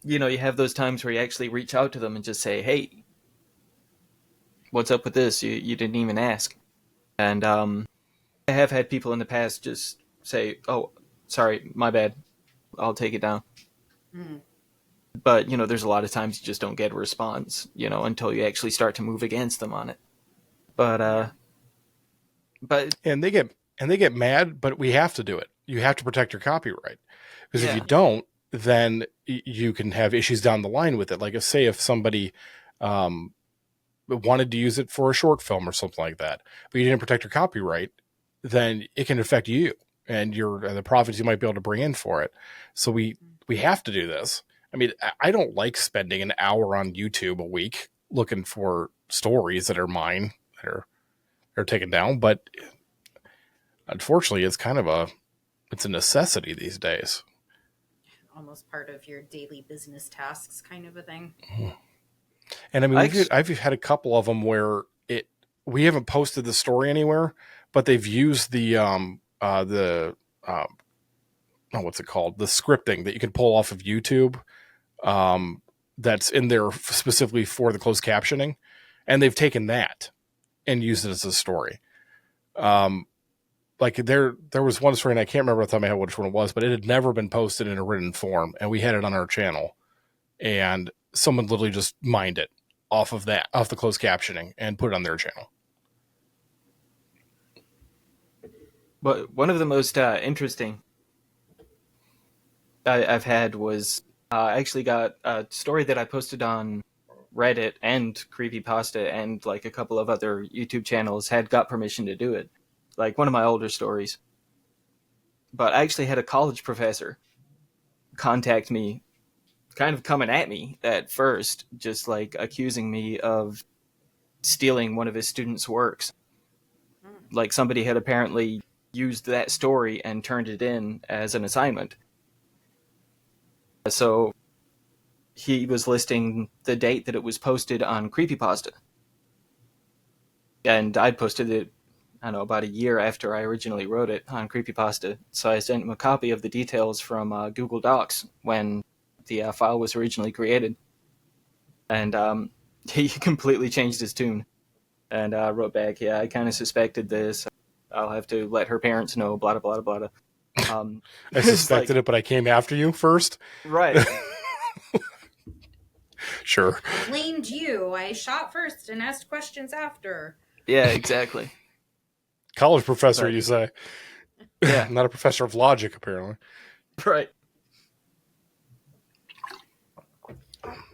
you have those times where you actually reach out to them and just say, "Hey, what's up with this? You didn't even ask." And I have had people in the past just say, "Oh, sorry, my bad. I'll take it down." Mm. But there's a lot of times you just don't get a response, until you actually start to move against them on it. But but And they get mad, but we have to do it. You have to protect your copyright. Because if you yeah, don't, then you can have issues down the line with it. Like, if somebody um, wanted to use it for a short film or something like that, but you didn't protect your copyright, then it can affect you and the profits you might be able to bring in for it. So we have to do this. I mean, I don't like spending an hour on YouTube a week looking for stories that are mine that are taken down, but unfortunately, it's a necessity these days. Almost part of your daily business tasks, kind of a thing. And I mean, I've had a couple of them where we haven't posted the story anywhere, but they've used what's it called? The scripting that you can pull off of YouTube. That's in there specifically for the closed captioning, and they've taken that and used it as a story. Like there was one story, and I can't remember off the top of my head which one it was, but it had never been posted in a written form, and we had it on our channel, and someone literally just mined it off the closed captioning, and put it on their channel. but one of the most interesting I've had was I actually got a story that I posted on Reddit and Creepypasta and like a couple of other YouTube channels had got permission to do it. Like one of my older stories. But I actually had a college professor contact me, kind of coming at me at first, just like accusing me of stealing one of his students' works. Like somebody had apparently used that story and turned it in as an assignment. So he was listing the date that it was posted on Creepypasta. And I'd posted it, I don't know, about a year after I originally wrote it on Creepypasta. So I sent him a copy of the details from Google Docs when the file was originally created. And he completely changed his tune and wrote back, "Yeah, I kind of suspected this. I'll have to let her parents know, blah, blah, blah, blah." I suspected it, but I came after you first. Right. Sure. I blamed you. I shot first and asked questions after. Yeah, exactly. College professor, But, you say? yeah. Not a professor of logic, apparently. Right.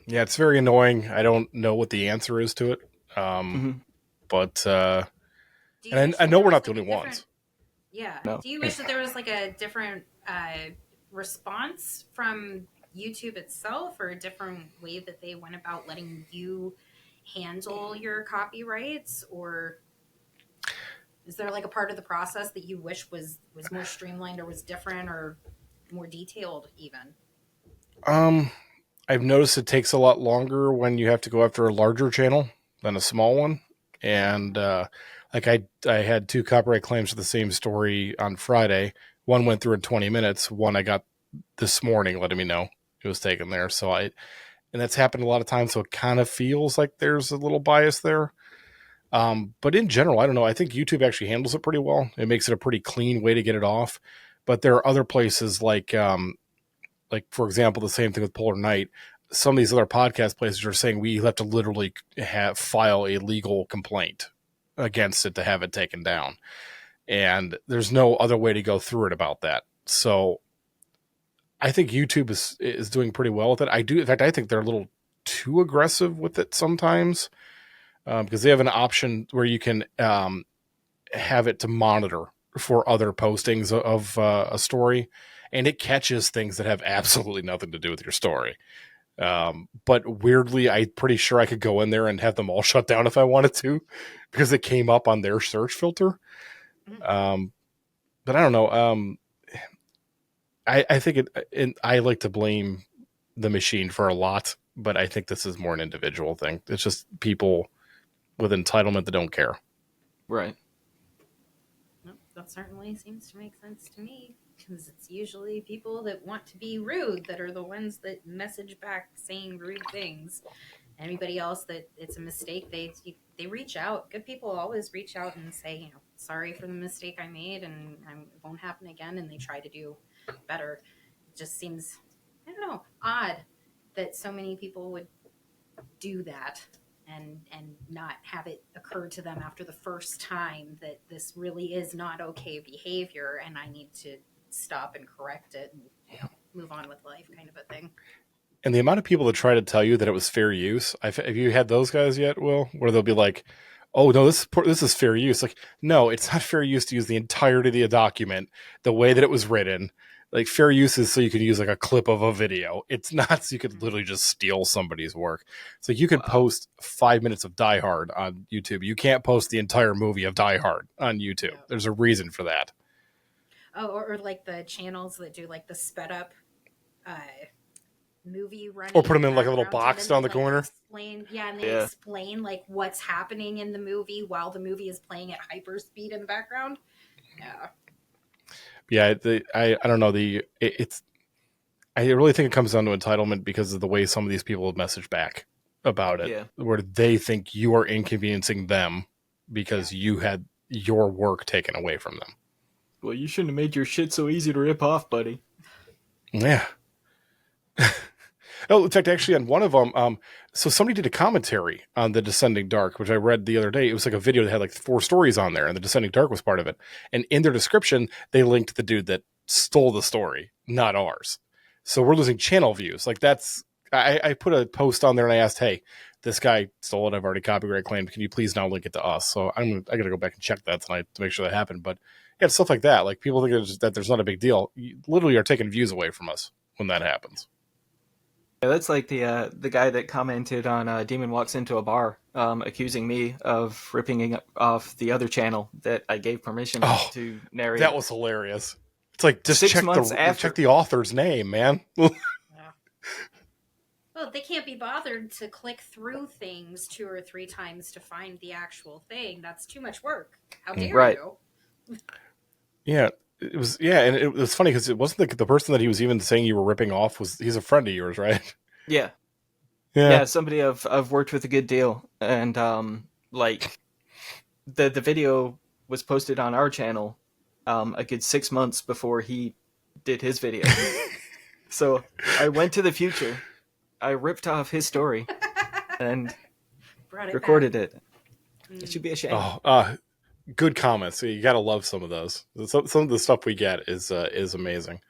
Yeah, it's very annoying. I don't know what the answer is to it. But and I know we're not the only ones. Yeah. No. Do you wish that there was like a different response from YouTube itself, or a different way that they went about letting you handle your copyrights? Or is there like a part of the process that you wish was more streamlined, or was different, or more detailed even? I've noticed it takes a lot longer when you have to go after a larger channel than a small one. And like I had 2 copyright claims for the same story on Friday. One went through in 20 minutes. One I got this morning letting me know it was taken there. And that's happened a lot of times. So it kind of feels like there's a little bias there. But in general, I don't know. I think YouTube actually handles it pretty well. It makes it a pretty clean way to get it off. But there are other places like for example, the same thing with Polar Night. Some of these other podcast places are saying we have to literally file a legal complaint against it to have it taken down. And there's no other way to go through it about that. So I think YouTube is doing pretty well with it. In fact, I think they're a little too aggressive with it sometimes, because they have an option where you can have it to monitor for other postings of a story, and it catches things that have absolutely nothing to do with your story. But weirdly, I'm pretty sure I could go in there and have them all shut down if I wanted to, because it came up on their search filter. But I don't know. I think I like to blame the machine for a lot but I think this is more an individual thing. It's just people with entitlement that don't care. Right. Well, that certainly seems to make sense to me, because it's usually people that want to be rude that are the ones that message back saying rude things. Anybody else that it's a mistake, they reach out. Good people always reach out and say, sorry for the mistake I made, and it won't happen again, and they try to do better. It just seems, I don't know, odd that so many people would do that and not have it occur to them after the first time that this really is not okay behavior, and I need to stop and correct it and move on with life, kind of a thing. And the amount of people that try to tell you that it was fair use, have you had those guys yet, Will? Where they'll be like, oh, no, this is fair use. Like, no, it's not fair use to use the entirety of the document the way that it was written. Like, fair use is so you can use like a clip of a video. It's not so you could literally just steal somebody's work. So you could post 5 minutes of Die Hard on YouTube. You can't post the entire movie of Die Hard on YouTube. Yeah. There's a reason for that. Oh, or like the channels that do like the sped up movie running, or put them in like a little box down the corner. Explain like what's happening in the movie while the movie is playing at hyper speed in the background. I don't know, I really think it comes down to entitlement because of the way some of these people have messaged back about it, where they think you are inconveniencing them because you had your work taken away from them. Well, you shouldn't have made your shit so easy to rip off, buddy. Yeah. Oh, in fact, actually, on one of them, so somebody did a commentary on The Descending Dark, which I read the other day. It was like a video that had like 4 stories on there, and The Descending Dark was part of it. And in their description, they linked the dude that stole the story, not ours. So we're losing channel views. Like I put a post on there and I asked, hey, this guy stole it. I've already copyright claimed. Can you please now link it to us? So I got to go back and check that tonight to make sure that happened. But yeah, stuff like that. Like people think that there's not a big deal. You literally are taking views away from us when that happens. Yeah, that's like the guy that commented on Demon Walks Into a Bar, accusing me of ripping off the other channel that I gave permission to narrate. That was hilarious. It's like, just 6 check months after. Check the author's name, man. Well, they can't be bothered to click through things 2 or 3 times to find the actual thing. That's too much work. How dare you? Yeah. It was, and it was funny because it wasn't the person that he was even saying you were ripping off he's a friend of yours, right? Yeah. Somebody I've worked with a good deal, and like the video was posted on our channel a good 6 months before he did his video. So I went to the future, I ripped off his story, and recorded it. It should be a shame. Good comments. You got to love some of those. Some of the stuff we get is amazing.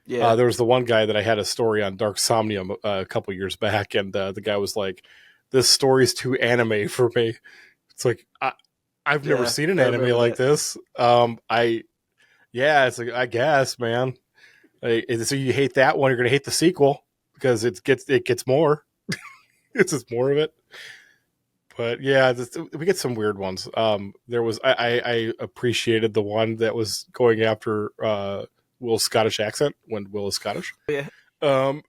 Yeah. There was the one guy that I had a story on Dark Somnium a couple years back, and the guy was like, "This story's too anime for me." It's like I've never seen an anime like this. It's like, I guess, man. So you hate that one, you're gonna hate the sequel because it gets more. It's just more of it. But yeah, we get some weird ones. There was I appreciated the one that was going after Will's Scottish accent when Will is Scottish. Yeah. I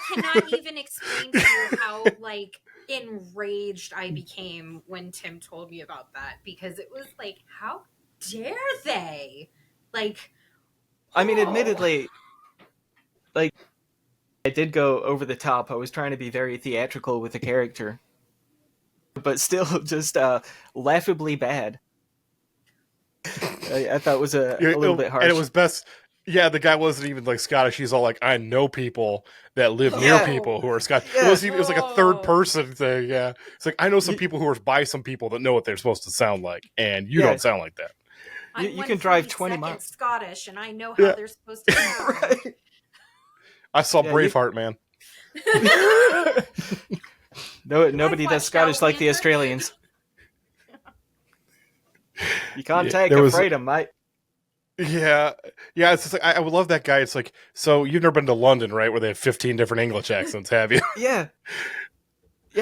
cannot even explain to you how enraged I became when Tim told me about that, because it was like, how dare they? I mean, admittedly, I did go over the top. I was trying to be very theatrical with the character, but still just laughably bad. I thought it was a little bit harsh. And it was best. Yeah, the guy wasn't even Scottish. He's all like, I know people that live near people who are Scottish. Yeah. It was like a third person thing. Yeah. It's like, I know some people who are by some people that know what they're supposed to sound like, and you don't sound like that. You can drive 20 miles. Scottish, and I know how they're supposed to sound. Right. I saw Braveheart, man. Nobody does Scottish like the Australians. You can't take a freedom, mate. Yeah. It's just like, I would love that guy. It's like, so you've never been to London, right? Where they have 15 different English accents, have you? Yeah,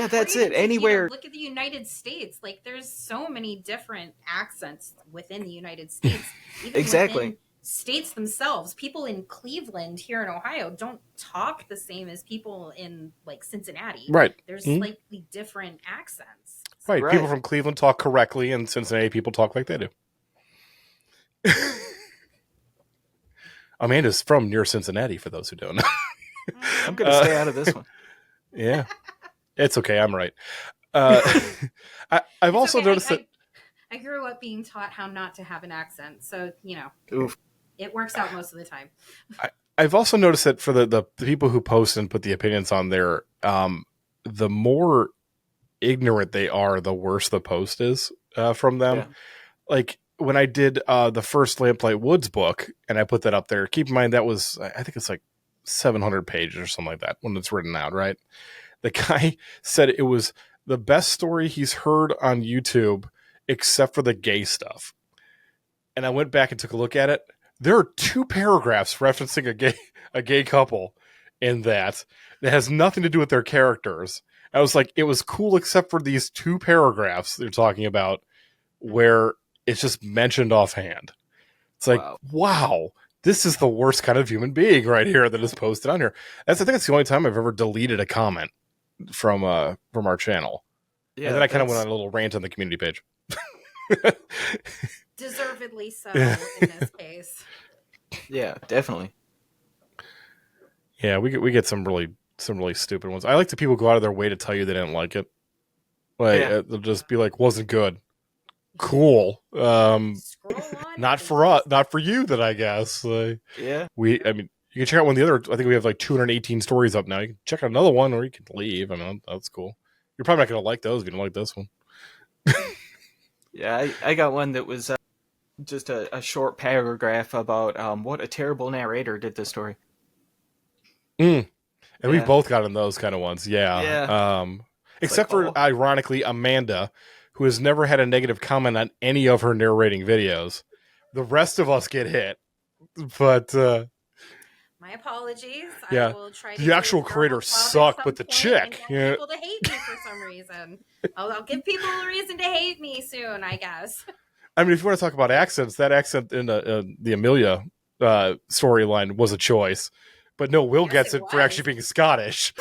that's it. Anywhere. Look at the United States. There's so many different accents within the United States. Even exactly. states themselves, people in Cleveland here in Ohio don't talk the same as people in like Cincinnati. Right. There's slightly different accents. Right. Right. People from Cleveland talk correctly, and Cincinnati people talk like they do. Amanda's from near Cincinnati, for those who don't know. I'm going to stay out of this one. Yeah. It's okay. I'm right. I've also okay. noticed that I grew up being taught how not to have an accent, so Oof. it works out most of the time. I've also noticed that for the people who post and put the opinions on there, the more ignorant they are, the worse the post is from them. Yeah. Like when I did the first Lamplight Woods book, and I put that up there. Keep in mind that was, I think it's like 700 pages or something like that when it's written out, right? The guy said it was the best story he's heard on YouTube, except for the gay stuff. And I went back and took a look at it. There are 2 paragraphs referencing a gay couple in that has nothing to do with their characters. I was like, it was cool except for these 2 paragraphs they're talking about where it's just mentioned offhand. It's like, wow, this is the worst kind of human being right here that is posted on here. I think it's the only time I've ever deleted a comment from our channel. Yeah, and then I kind of went on a little rant on the community page. Deservedly so in this case. Yeah, definitely. Yeah, we get some really stupid ones. I like the people go out of their way to tell you they didn't like it. Like they'll just be like, wasn't good. Cool. Not for us, not for you then, I guess. Like, yeah. I mean, you can check out one of the other, I think we have like 218 stories up now. You can check out another one or you can leave. I mean, that's cool. You're probably not going to like those if you don't like this one. Yeah, I got one that was just a short paragraph about what a terrible narrator did this story. And we've both gotten those kind of ones. Yeah. Yeah. Except for, ironically, Amanda, who has never had a negative comment on any of her narrating videos. The rest of us get hit. But my apologies. Yeah. I will try to the actual creator sucked, but the chick. Yeah. People to hate me for some reason. I'll give people a reason to hate me soon, I guess. I mean, if you want to talk about accents, that accent in the Amelia storyline was a choice. But no, Will gets it for actually being Scottish.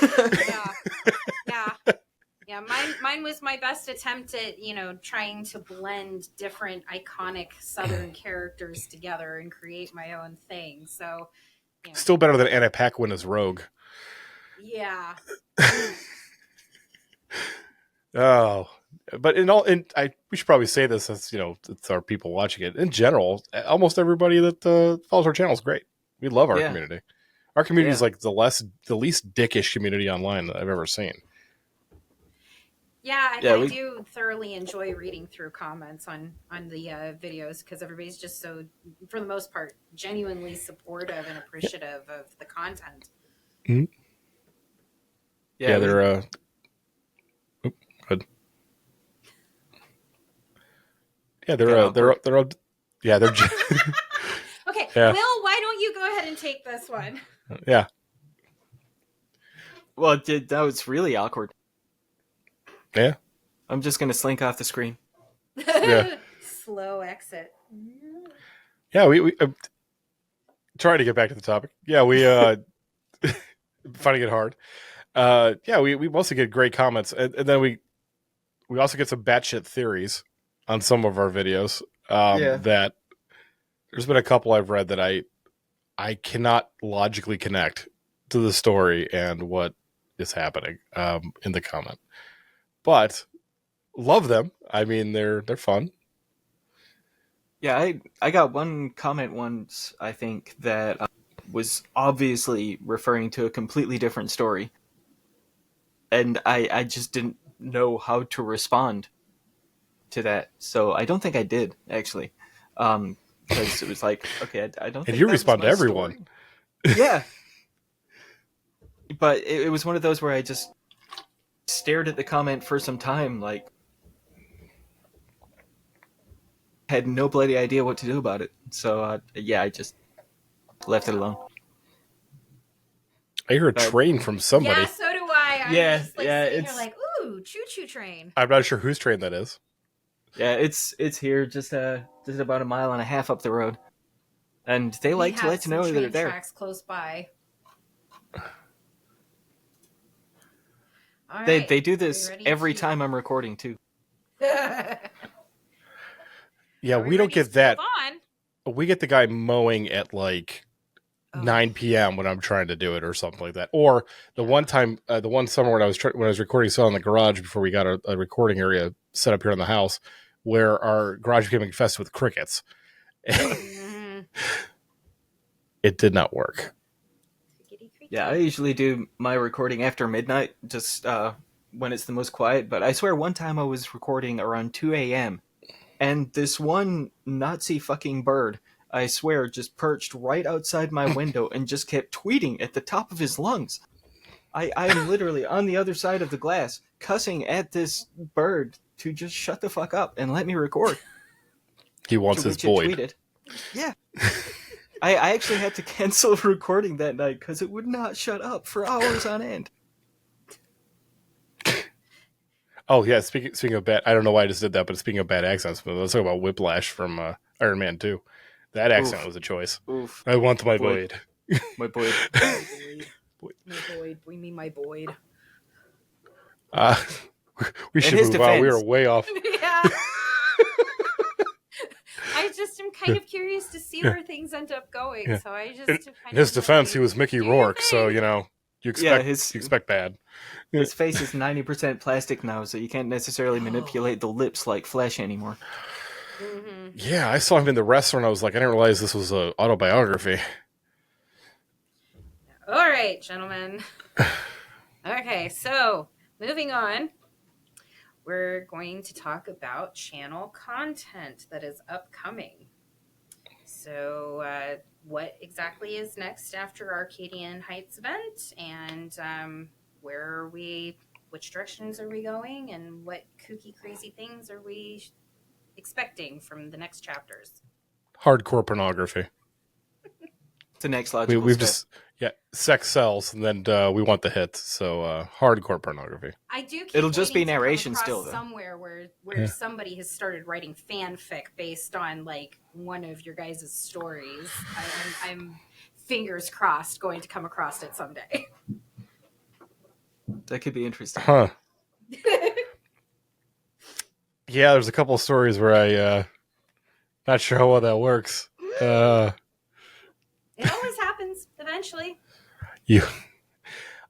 Yeah, mine was my best attempt at, trying to blend different iconic Southern characters together and create my own thing. So, still better than Anna Paquin as Rogue. Yeah. Oh, but we should probably say this as it's our people watching it. In general, almost everybody that follows our channel is great. We love our community. Our community is like the least dickish community online that I've ever seen. Yeah, I do thoroughly enjoy reading through comments on the videos because everybody's just so, for the most part, genuinely supportive and appreciative of the content. Mm-hmm. Yeah, they're good. Yeah, they're Okay, yeah. Will, why don't you go ahead and take this one? Yeah. Well, that was really awkward. Yeah. I'm just going to slink off the screen. Yeah. Slow exit. Yeah, we trying to get back to the topic. Yeah, we finding it hard. Yeah, we mostly get great comments, and then we also get some batshit theories on some of our videos. That there's been a couple I've read that I cannot logically connect to the story and what is happening in the comment. But love them. I mean, they're fun. Yeah, I got one comment once, I think, that was obviously referring to a completely different story. And I just didn't know how to respond to that. So I don't think I did, actually. Because it was like, okay, I don't think and you that respond was to my everyone. Story. Yeah. But it was one of those where I just stared at the comment for some time, like, had no bloody idea what to do about it. So, I just left it alone. I hear a train from somebody. Yeah, so do I. I'm just sitting here like, ooh, choo-choo train. I'm not sure whose train that is. Yeah, it's here, just about a mile and a half up the road. And they like to let you know that they're there. Tracks close by. All They right. do this every time I'm recording too. Yeah, we don't get that. We get the guy mowing at like 9 p.m. when I'm trying to do it or something like that. Or the one time, the one summer when I was recording in the garage before we got a recording area set up here in the house, where our garage became infested with crickets. It did not work. Yeah, I usually do my recording after midnight, just when it's the most quiet. But I swear one time I was recording around 2 a.m. and this one Nazi fucking bird, I swear, just perched right outside my window and just kept tweeting at the top of his lungs. I am literally on the other side of the glass, cussing at this bird to just shut the fuck up and let me record. He wants his Boyd. Yeah. I actually had to cancel recording that night because it would not shut up for hours on end. Oh, yeah, speaking of bad, I don't know why I just did that, but speaking of bad accents, let's talk about Whiplash from Iron Man 2. That accent was a choice. Oof. I want my Boyd. My Boyd. My Boyd. We mean my Boyd. We should move on. We are way off. Yeah. I just am kind of curious to see where things end up going. Yeah. So I just in his defense, he was Mickey Rourke, so you expect bad. His face is 90% plastic now, so you can't necessarily manipulate the lips like flesh anymore. Mm-hmm. Yeah, I saw him in The Wrestler, and I was like, I didn't realize this was an autobiography. All right, gentlemen. Okay, so moving on. We're going to talk about channel content that is upcoming. So what exactly is next after Arcadian Heights event, and which directions are we going, and what kooky, crazy things are we expecting from the next chapters? Hardcore pornography. The next logical step. Sex sells, and then we want the hits. So hardcore pornography. I do. It'll just be narration still, though. Somewhere where somebody has started writing fanfic based on like one of your guys' stories. I'm fingers crossed going to come across it someday. That could be interesting. Huh. Yeah, there's a couple of stories where I not sure how well that works. It always happens eventually.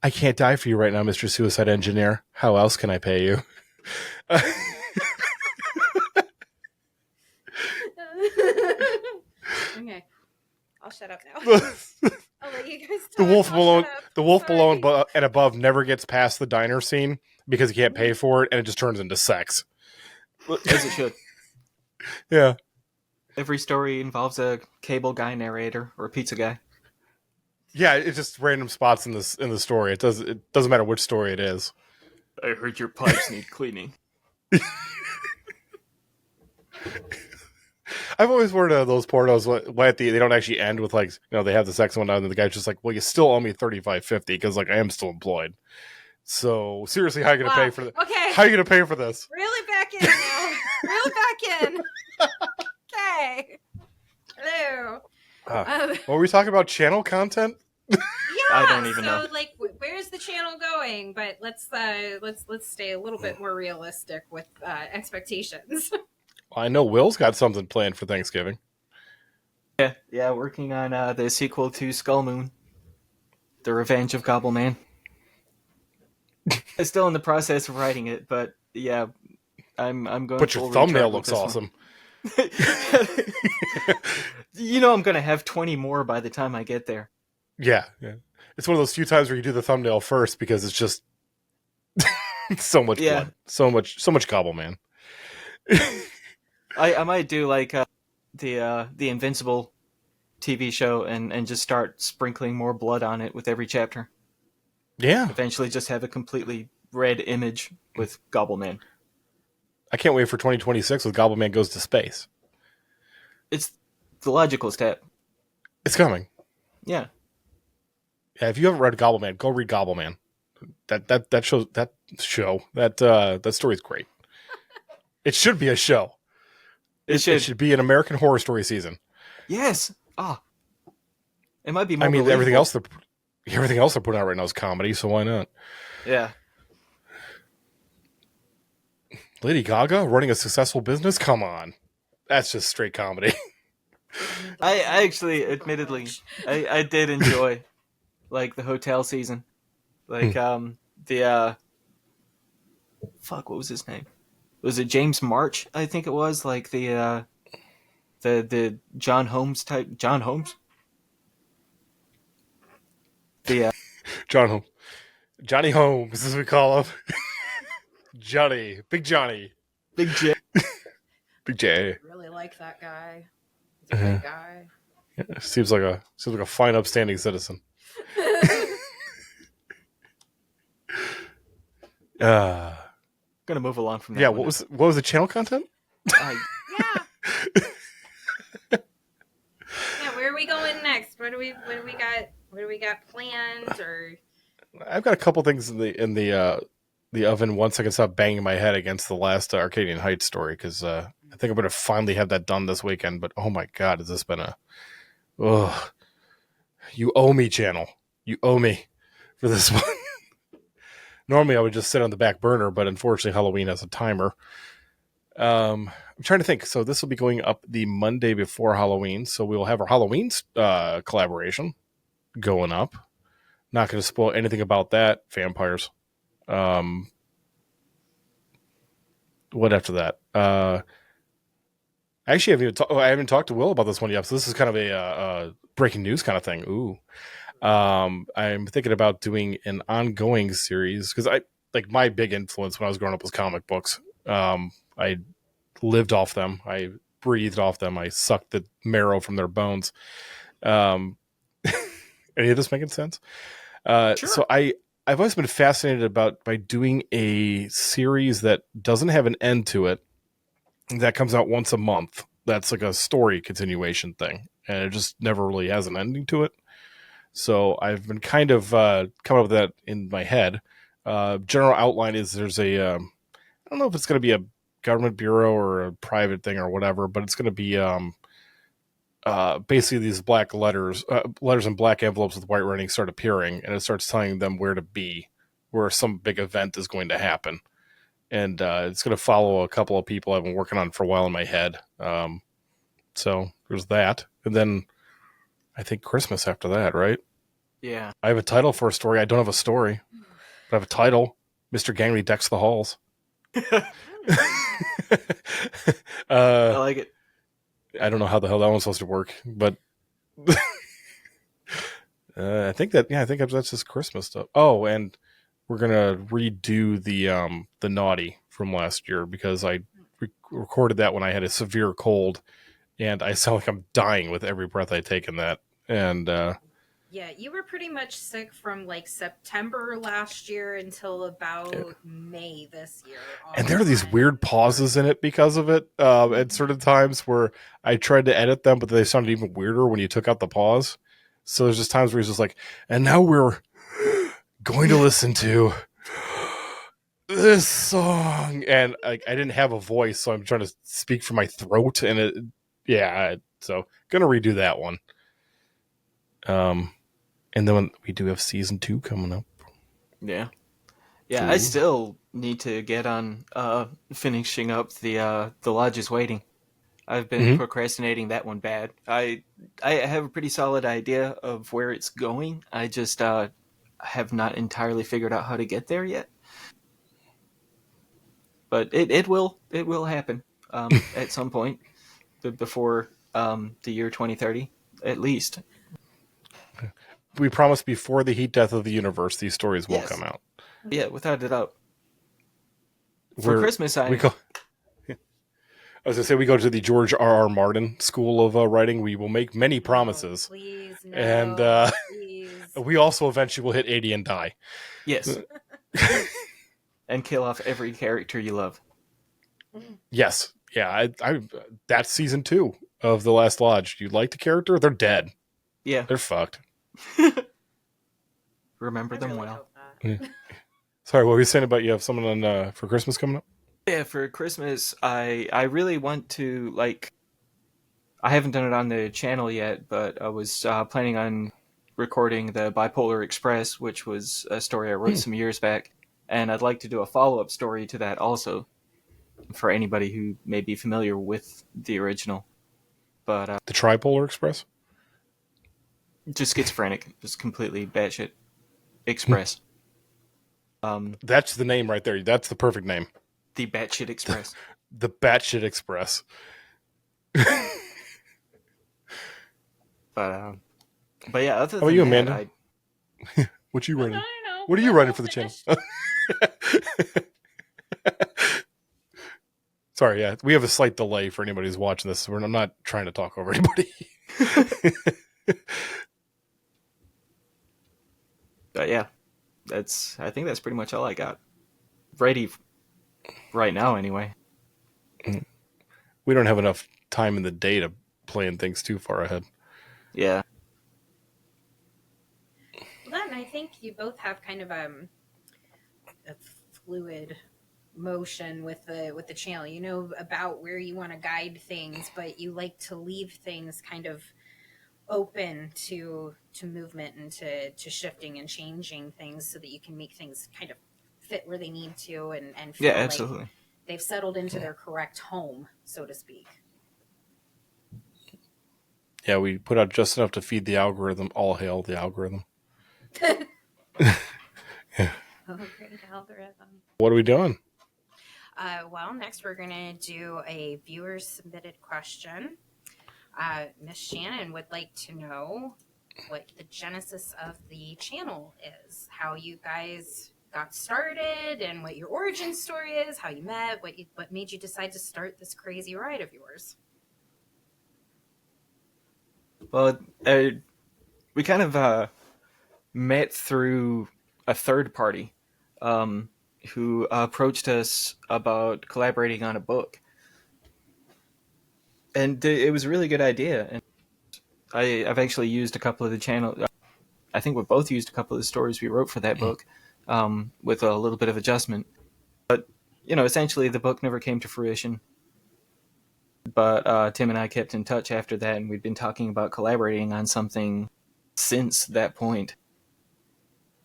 I can't die for you right now, Mr. Suicide Engineer. How else can I pay you? Okay, I'll shut up now. I'll let you guys talk. The wolf below and above never gets past the diner scene because he can't pay for it, and it just turns into sex. As it should. Yeah. Every story involves a cable guy narrator or a pizza guy. Yeah, it's just random spots in the story. It doesn't matter which story it is. I heard your pipes need cleaning. I've always wondered those pornos why they don't actually end with like they have the sex one and the guy's just like, well, you still owe me $35.50 because like I am still employed. So seriously, how are you gonna pay for this? Okay, how are you gonna pay for this? Really back in now. Really back in. Okay. Hello. What were we talking about? Channel content? Yeah. I don't even know. So, like, where's the channel going? But let's stay a little bit more realistic with expectations. I know Will's got something planned for Thanksgiving. Yeah, working on the sequel to Skull Moon, The Revenge of Gobbleman. I'm still in the process of writing it, but yeah, I'm going. But your thumbnail looks awesome. I'm going to have 20 more by the time I get there. Yeah. It's one of those few times where you do the thumbnail first because it's just so much blood, so much gobble, man. I might do like the Invincible TV show and just start sprinkling more blood on it with every chapter. Yeah. Eventually just have a completely red image with Gobbleman. I can't wait for 2026 with Gobbleman Goes to Space. It's the logical step. It's coming. Yeah. Yeah, if you haven't read Gobbleman, go read Gobbleman. That story is great. It should be a show. It should be an American Horror Story season. Yes. It might be more I mean, believable. everything else they're putting out right now is comedy, so why not? Yeah. Lady Gaga running a successful business? Come on. That's just straight comedy. I actually, admittedly, I did enjoy, like, the hotel season. Like, fuck, what was his name? Was it James March? I think it was, like, the John Holmes type. John Holmes? The, Johnny Holmes, as we call him. Johnny. Big Johnny. Big J. Big J. I really like that guy. He's a great guy. Yeah, seems like a fine, upstanding citizen. Gonna move along from that. Yeah, what was the channel content? Yeah. Yeah, where are we going next? What do we got planned? Or I've got a couple things in the oven once I can stop banging my head against the last Arcadian Heights story, because I think I'm going to finally have that done this weekend. But oh my god, has this been you owe me, channel. You owe me for this one. Normally I would just sit on the back burner, but unfortunately Halloween has a timer. I'm trying to think. So this will be going up the Monday before Halloween, so we will have our Halloween collaboration going up. Not going to spoil anything about that. Vampires. What after that? Actually, I haven't talked to Will about this one yet. So this is kind of a breaking news kind of thing. Ooh. I'm thinking about doing an ongoing series, because my big influence when I was growing up was comic books. I lived off them. I breathed off them. I sucked the marrow from their bones. Any of this making sense? Sure. So I've always been fascinated by doing a series that doesn't have an end to it, that comes out once a month. That's like a story continuation thing, and it just never really has an ending to it. So I've been kind of coming up with that in my head. General outline is there's I don't know if it's going to be a government bureau or a private thing or whatever, but it's going to be basically these black letters in black envelopes with white writing start appearing, and it starts telling them where to be, where some big event is going to happen. And it's going to follow a couple of people I've been working on for a while in my head. So there's that. And then I think Christmas after that, right? Yeah. I have a title for a story. I don't have a story, but I have a title. Mr. Gangley decks the halls. I like it. I don't know how the hell that one's supposed to work, but I think that's just Christmas stuff. Oh, and we're gonna redo the naughty from last year, because I recorded that when I had a severe cold, and I sound like I'm dying with every breath I take in that. And yeah, you were pretty much sick from like September last year until about May this year. And there are these weird pauses in it because of it at certain times where I tried to edit them, but they sounded even weirder when you took out the pause. So there's just times where he's just like, and now we're going to listen to this song. And I didn't have a voice, so I'm trying to speak from my throat. And so going to redo that one. And then we do have season 2 coming up. Yeah. Yeah, I still need to get on finishing up the Lodge is Waiting. I've been procrastinating that one bad. I have a pretty solid idea of where it's going. I just have not entirely figured out how to get there yet. But it will happen at some point before the year 2030, at least. We promise before the heat death of the universe, these stories will come out. Yeah, without a doubt. For Christmas, I was going to say, we go to the George R.R. Martin School of Writing. We will make many promises. Please, no, and please. We also eventually will hit 80 and die. Yes. And kill off every character you love. Yes. Yeah, that's season 2 of The Last Lodge. You like the character? They're dead. Yeah. They're fucked. Remember them well. Yeah. Sorry, what were you saying about you have someone on for Christmas coming up? Yeah, for Christmas, I really want to, I haven't done it on the channel yet, but I was planning on recording the Bipolar Express, which was a story I wrote some years back, and I'd like to do a follow-up story to that also, for anybody who may be familiar with the original. But The Tripolar Express? just schizophrenic, just completely batshit express. That's the name right there. That's the perfect name. The Batshit Express. The Batshit Express. But yeah, other How about than you, that, Amanda? What you running? I don't know. What are you running for the channel? Sorry, yeah. We have a slight delay for anybody who's watching this. So I'm not trying to talk over anybody. But yeah, I think that's pretty much all I got. Ready right now, anyway. We don't have enough time in the day to plan things too far ahead. Yeah. Well, then I think you both have kind of a fluid motion with the channel. You know about where you want to guide things, but you like to leave things kind of open to movement and to shifting and changing things so that you can make things kind of fit where they need to and feel Yeah, absolutely. like they've settled into their correct home, so to speak. Yeah, we put out just enough to feed the algorithm. All hail the algorithm. Oh, great algorithm. What are we doing? Well, next we're going to do a viewer submitted question. Miss Shannon would like to know what the genesis of the channel is, how you guys got started, and what your origin story is, how you met, what made you decide to start this crazy ride of yours. Well, we kind of met through a third party who approached us about collaborating on a book. And it was a really good idea. And I've actually used a couple of the channel. I think we both used a couple of the stories we wrote for that book with a little bit of adjustment. But, essentially the book never came to fruition. But Tim and I kept in touch after that, and we've been talking about collaborating on something since that point.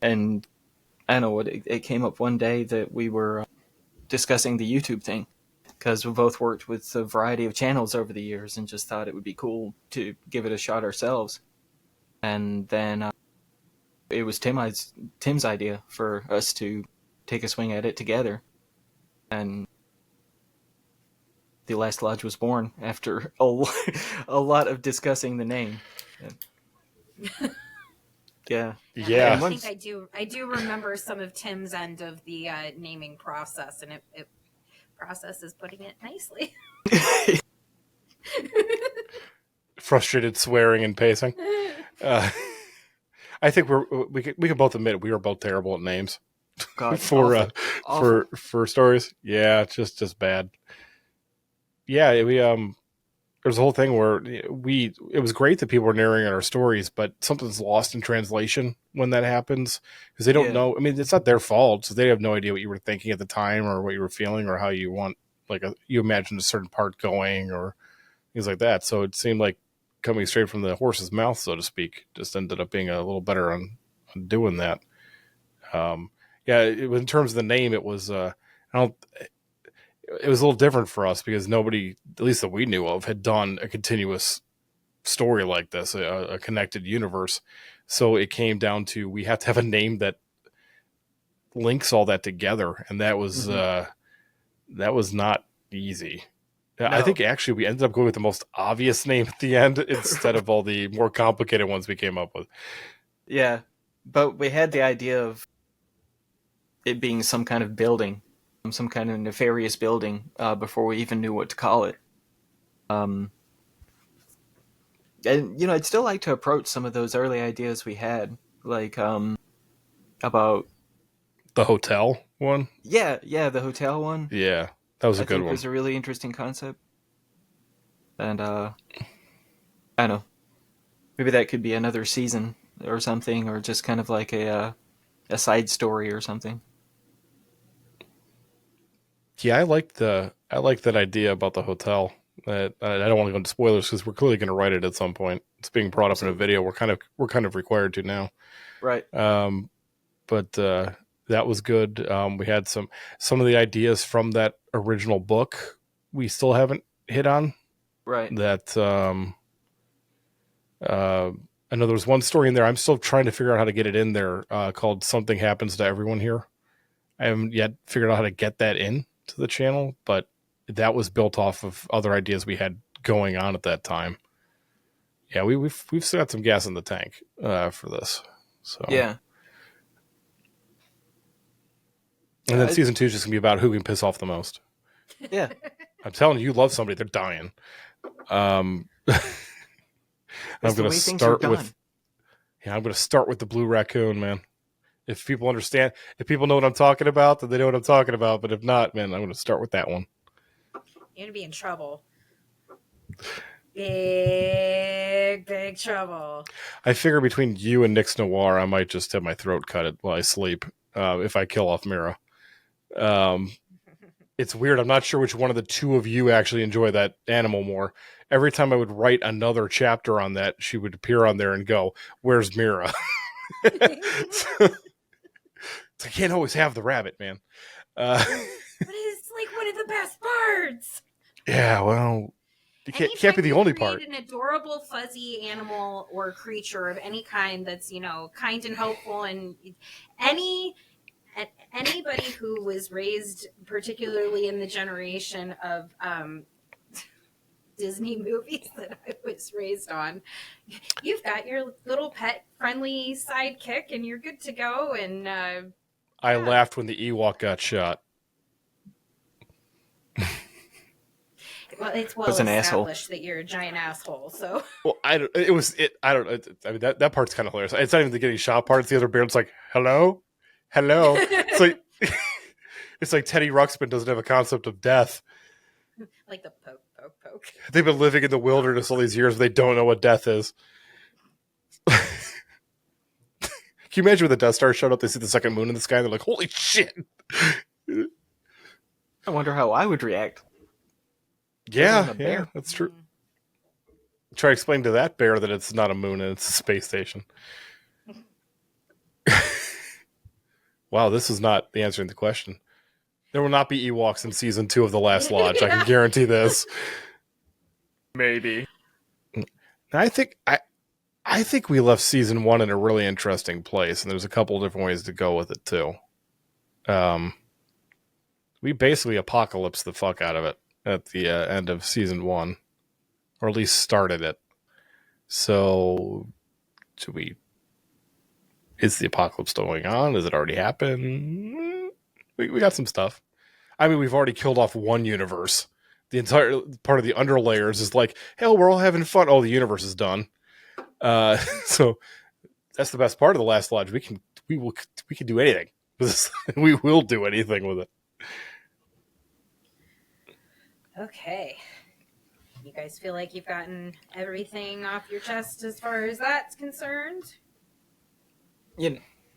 And I don't know what it came up one day that we were discussing the YouTube thing, because we both worked with a variety of channels over the years and just thought it would be cool to give it a shot ourselves. And then it was Tim's idea for us to take a swing at it together. And The Last Lodge was born after a lot of discussing the name. Yeah. Yeah. I think I do remember some of Tim's end of the naming process, and it process is putting it nicely. Frustrated swearing and pacing. I think we can both admit we were both terrible at names. God, for awful. for stories. Yeah, just bad. Yeah, we there's a whole thing where it was great that people were narrating our stories, but something's lost in translation when that happens because they don't know. I mean, it's not their fault, so they have no idea what you were thinking at the time or what you were feeling or how you want you imagined a certain part going or things like that. So it seemed like coming straight from the horse's mouth, so to speak, just ended up being a little better on doing that. In terms of the name, it was it was a little different for us because nobody, at least that we knew of, had done a continuous story like this, a connected universe. So it came down to we have to have a name that links all that together, and that was not easy. No. I think actually we ended up going with the most obvious name at the end instead of all the more complicated ones we came up with. Yeah, but we had the idea of it being some kind of building, some kind of nefarious building, before we even knew what to call it. And, I'd still like to approach some of those early ideas we had, like about... The hotel one? Yeah, the hotel one. Yeah, that was a good one. It was a really interesting concept. And, I don't know. Maybe that could be another season or something, or just kind of like a side story or something. Yeah, I like that idea about the hotel. I don't want to go into spoilers because we're clearly going to write it at some point. It's being brought up in a video. We're kind of required to now. Right. But that was good. We had some of the ideas from that original book we still haven't hit on. Right. That I know there was one story in there. I'm still trying to figure out how to get it in there called Something Happens to Everyone Here. I haven't yet figured out how to get that in to the channel, but that was built off of other ideas we had going on at that time. Yeah, we've still got some gas in the tank for this. So Yeah. And then season 2 is just gonna be about who can piss off the most. Yeah. I'm telling you love somebody, they're dying. I'm gonna start with the blue raccoon, man. If people understand, if people know what I'm talking about, then they know what I'm talking about. But if not, man, I'm gonna start with that one. You're gonna be in trouble. Big trouble. I figure between you and Nick's Noir, I might just have my throat cut while I sleep if I kill off Mira. It's weird. I'm not sure which one of the two of you actually enjoy that animal more. Every time I would write another chapter on that, she would appear on there and go, "Where's Mira?" I can't always have the rabbit, man. But it's like one of the best parts. Yeah, well, it can't be the only part. An adorable fuzzy animal or creature of any kind that's, kind and hopeful, and anybody who was raised particularly in the generation of Disney movies that I was raised on, you've got your little pet friendly sidekick and you're good to go. And I laughed when the Ewok got shot. Well, it's well established that you're a giant asshole. So, well, I don't. I mean, that part's kind of hilarious. It's not even the getting shot part. It's the other bear. It's like, hello. It's like it's like Teddy Ruxpin doesn't have a concept of death. Like the poke. They've been living in the wilderness all these years, but they don't know what death is. Can you imagine when the Death Star showed up? They see the second moon in the sky, and they're like, "Holy shit!" I wonder how I would react. Yeah, that's true. Try to explain to that bear that it's not a moon and it's a space station. Wow, this is not the answering the question. There will not be Ewoks in season 2 of The Last Lodge. I can guarantee this. Maybe. I think we left season 1 in a really interesting place, and there's a couple of different ways to go with it too. We basically apocalypsed the fuck out of it at the end of season 1, or at least started it. So, is the apocalypse still going on? Has it already happened? We got some stuff. I mean, we've already killed off one universe. The entire part of the underlayers is like, hell, we're all having fun. Oh, the universe is done. So that's the best part of The Last Lodge. We can do anything. We will do anything with it. Okay. You guys feel like you've gotten everything off your chest as far as that's concerned?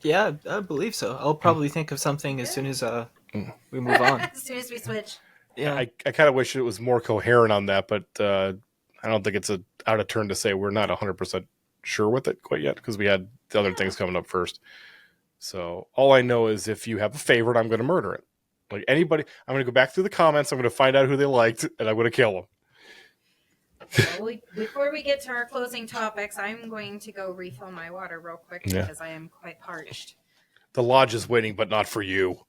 Yeah, I believe so. I'll probably think of something as soon as we move on. As soon as we switch. Yeah, I kind of wish it was more coherent on that, but I don't think it's out of turn to say we're not 100% sure with it quite yet because we had the other things coming up first. So all I know is if you have a favorite, I'm going to murder it. Like anybody, I'm going to go back through the comments. I'm going to find out who they liked, and I'm going to kill them. Well, before we get to our closing topics, I'm going to go refill my water real quick because I am quite parched. The lodge is waiting, but not for you.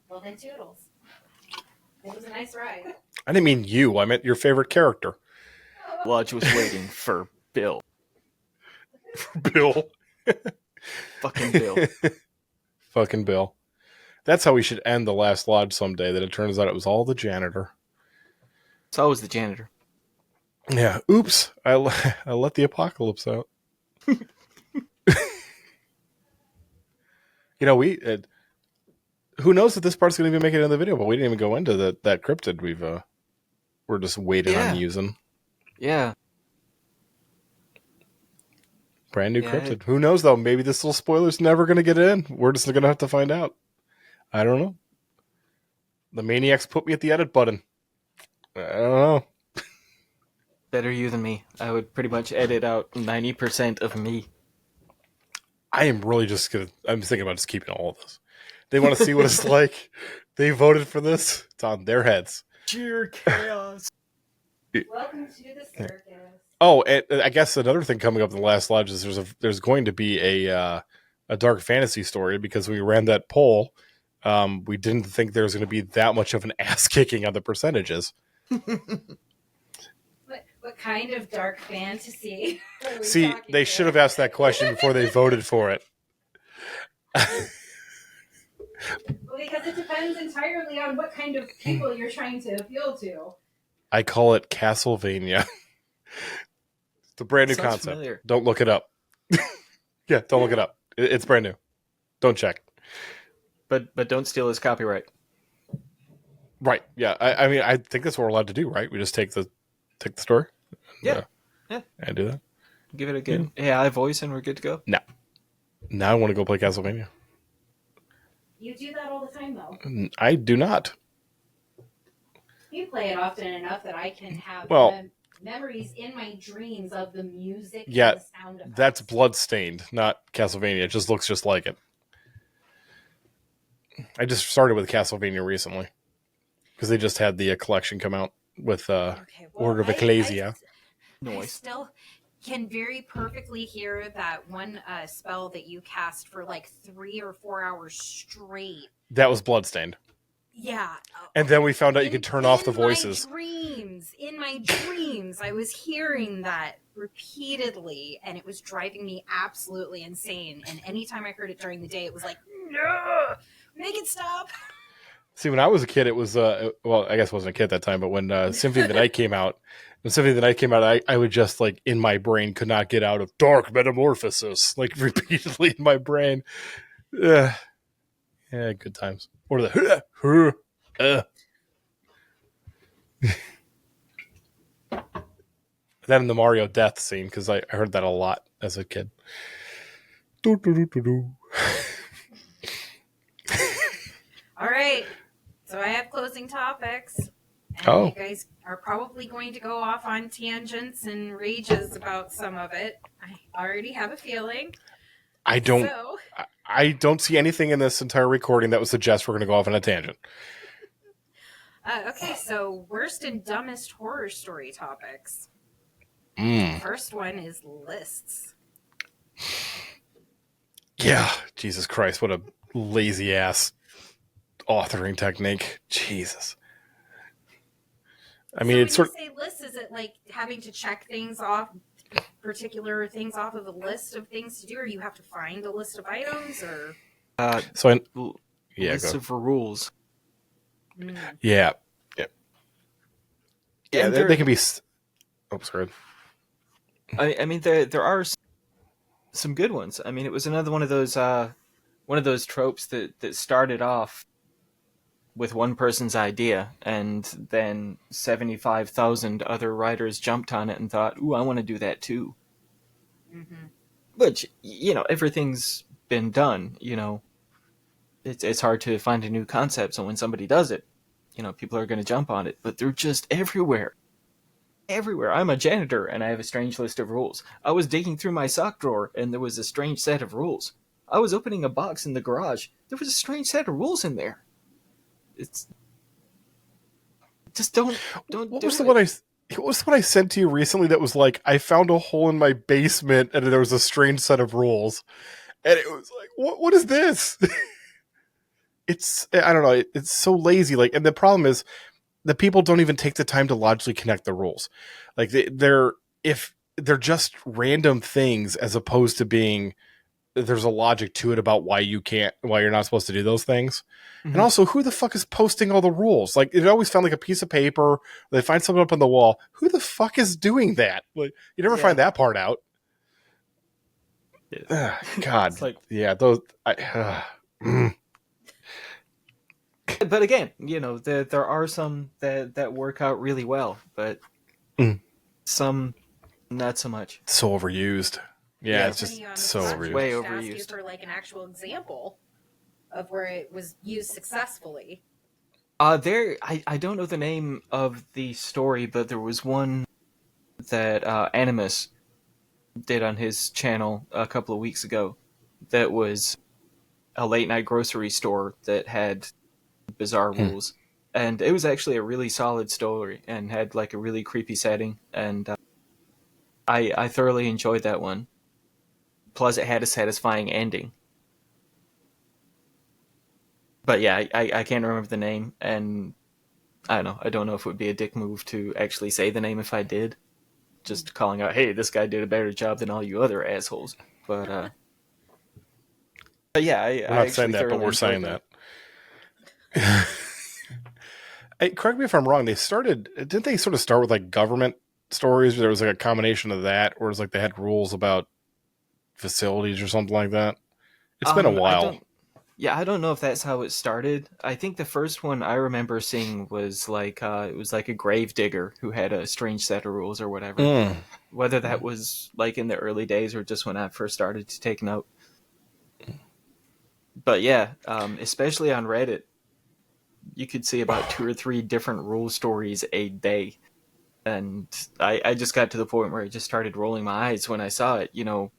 Well, then toodles. It was a nice ride. I didn't mean you. I meant your favorite character. Lodge was waiting for Bill. Bill. Fucking Bill. Fucking Bill. That's how we should end The Last Lodge someday, that it turns out it was all the janitor. It's always the janitor. Yeah. Oops. I let the apocalypse out. Who knows if this part's going to even make it in the video, but we didn't even go into that cryptid we're just waiting on using. Yeah. Brand new cryptid. Who knows, though? Maybe this little spoiler's never going to get in. We're just going to have to find out. I don't know. The maniacs put me at the edit button. I don't know. Better you than me. I would pretty much edit out 90% of me. I am really just gonna. I'm thinking about just keeping all of this. They want to see what it's like. They voted for this. It's on their heads. Sheer chaos. Welcome to the circus. Oh, and I guess another thing coming up in the Last Lodge is there's going to be a dark fantasy story, because when we ran that poll, we didn't think there was going to be that much of an ass kicking on the percentages. What kind of dark fantasy? See, they should have asked that question before they voted for it. Well, because it depends entirely on what kind of people you're trying to appeal to. I call it Castlevania. It's a brand new Sounds concept. familiar. Don't look it up. Yeah, don't look it up. It's brand new. Don't check. But don't steal his copyright. Right. Yeah. I mean, I think that's what we're allowed to do, right? We just take the story. Yeah. And do that. Give it a good AI voice and we're good to go. No. Now I want to go play Castlevania. You do that all the time, though. I do not. You play it often enough that I can have memories in my dreams of the music and the sound effects. That's Bloodstained, not Castlevania. It just looks just like it. I just started with Castlevania recently because they just had the collection come out with Order of Ecclesia. I still can very perfectly hear that one spell that you cast for like 3 or 4 hours straight. That was Bloodstained. Yeah. And then we found out you could turn off the voices. In my dreams, I was hearing that repeatedly, and it was driving me absolutely insane. And anytime I heard it during the day, it was like, no, make it stop. See, when I was a kid, it was, well, I guess I wasn't a kid at that time, but when Symphony of the Night came out, I would just, like, in my brain, could not get out of Dark Metamorphosis, like, repeatedly in my brain. Yeah, good times. Or the, That and the Mario death scene, because I heard that a lot as a kid. Do, do, do, do, do. All right. So I have closing topics. And you guys are probably going to go off on tangents and rages about some of it. I already have a feeling. I don't see anything in this entire recording that would suggest we're going to go off on a tangent. Okay, so worst and dumbest horror story topics. First one is lists. Yeah, Jesus Christ, what a lazy ass authoring technique. Jesus. I mean, it's sort of. When you say lists, is it like having to check things off, particular things off of a list of things to do, or you have to find a list of items, or? Lists of rules. Yeah. Yeah, they can be. Oh, sorry. I mean, there are some good ones. I mean, it was another one of those tropes that started off with one person's idea, and then 75,000 other writers jumped on it and thought, "Ooh, I want to do that too." Mm-hmm. Which, everything's been done. It's hard to find a new concept, so when somebody does it, people are going to jump on it. But they're just everywhere. Everywhere. I'm a janitor, and I have a strange list of rules. I was digging through my sock drawer, and there was a strange set of rules. I was opening a box in the garage. There was a strange set of rules in there. It's just don't. What was the one I sent to you recently that was like, I found a hole in my basement and there was a strange set of rules, and it was like, what is this? I don't know. It's so lazy. Like, and the problem is, the people don't even take the time to logically connect the rules. Like they're just random things, as opposed to being, there's a logic to it about why you're not supposed to do those things. Mm-hmm. And also, who the fuck is posting all the rules? Like, it always found like a piece of paper. They find something up on the wall. Who the fuck is doing that? Like, you never find that part out. Yeah. God. Like, yeah. Those. But again, there are some that work out really well, but some not so much. So overused. Yeah, it's just so overused. Way overused. overused. Ask you for like an actual example of where it was used successfully. I don't know the name of the story, but there was one that Animus did on his channel a couple of weeks ago that was a late night grocery store that had bizarre rules. And it was actually a really solid story and had like a really creepy setting. And I thoroughly enjoyed that one. Plus, it had a satisfying ending. But yeah, I can't remember the name, and I don't know. I don't know if it would be a dick move to actually say the name if I did. Just calling out, hey, this guy did a better job than all you other assholes. But yeah, we're not saying that, but we're saying that. Hey, correct me if I'm wrong. Didn't they sort of start with like government stories? Where there was like a combination of that, or it's like they had rules about facilities or something like that. It's been a while. I don't know if that's how it started. I think the first one I remember seeing was like it was like a grave digger who had a strange set of rules or whatever. Whether that was like in the early days or just when I first started to take note. But yeah, especially on Reddit, you could see about 2 or 3 different rule stories a day. And I just got to the point where I just started rolling my eyes when I saw it. You know,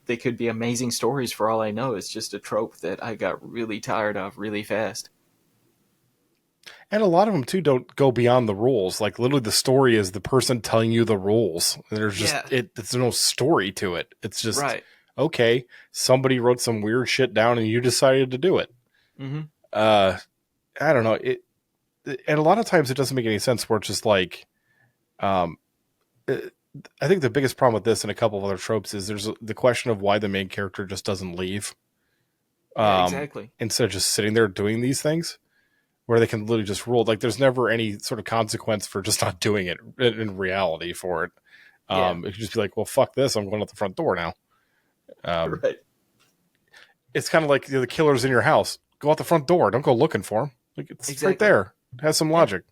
they could be amazing stories for all I know. It's just a trope that I got really tired of really fast. And a lot of them, too, don't go beyond the rules. Like, literally, the story is the person telling you the rules. There's just, there's no story to it. It's just, okay, somebody wrote some weird shit down and you decided to do it. Mm-hmm. I don't know. And a lot of times it doesn't make any sense where it's just like, I think the biggest problem with this and a couple of other tropes is there's the question of why the main character just doesn't leave. Exactly. Instead of just sitting there doing these things where they can literally just rule. Like there's never any sort of consequence for just not doing it in reality for it. It could just be like, well, fuck this. I'm going out the front door now. Right. It's kind of like the killer's in your house. Go out the front door. Don't go looking for him. Like it's right there. It has some logic.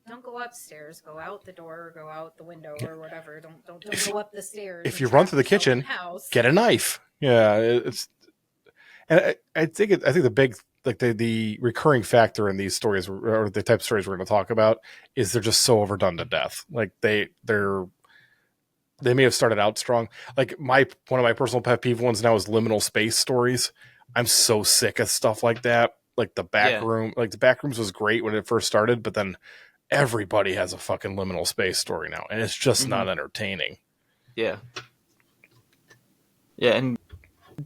Don't go upstairs. Go out the door, or go out the window, or whatever. Don't go up the stairs. If you run through the kitchen, get a knife. Yeah, and I think the big like the recurring factor in these stories or the type of stories we're going to talk about is they're just so overdone to death. Like they may have started out strong. Like one of my personal pet peeve ones now is liminal space stories. I'm so sick of stuff like that. Like the back room, like the back rooms was great when it first started, but then everybody has a fucking liminal space story now, and it's just not entertaining. Yeah. Yeah, and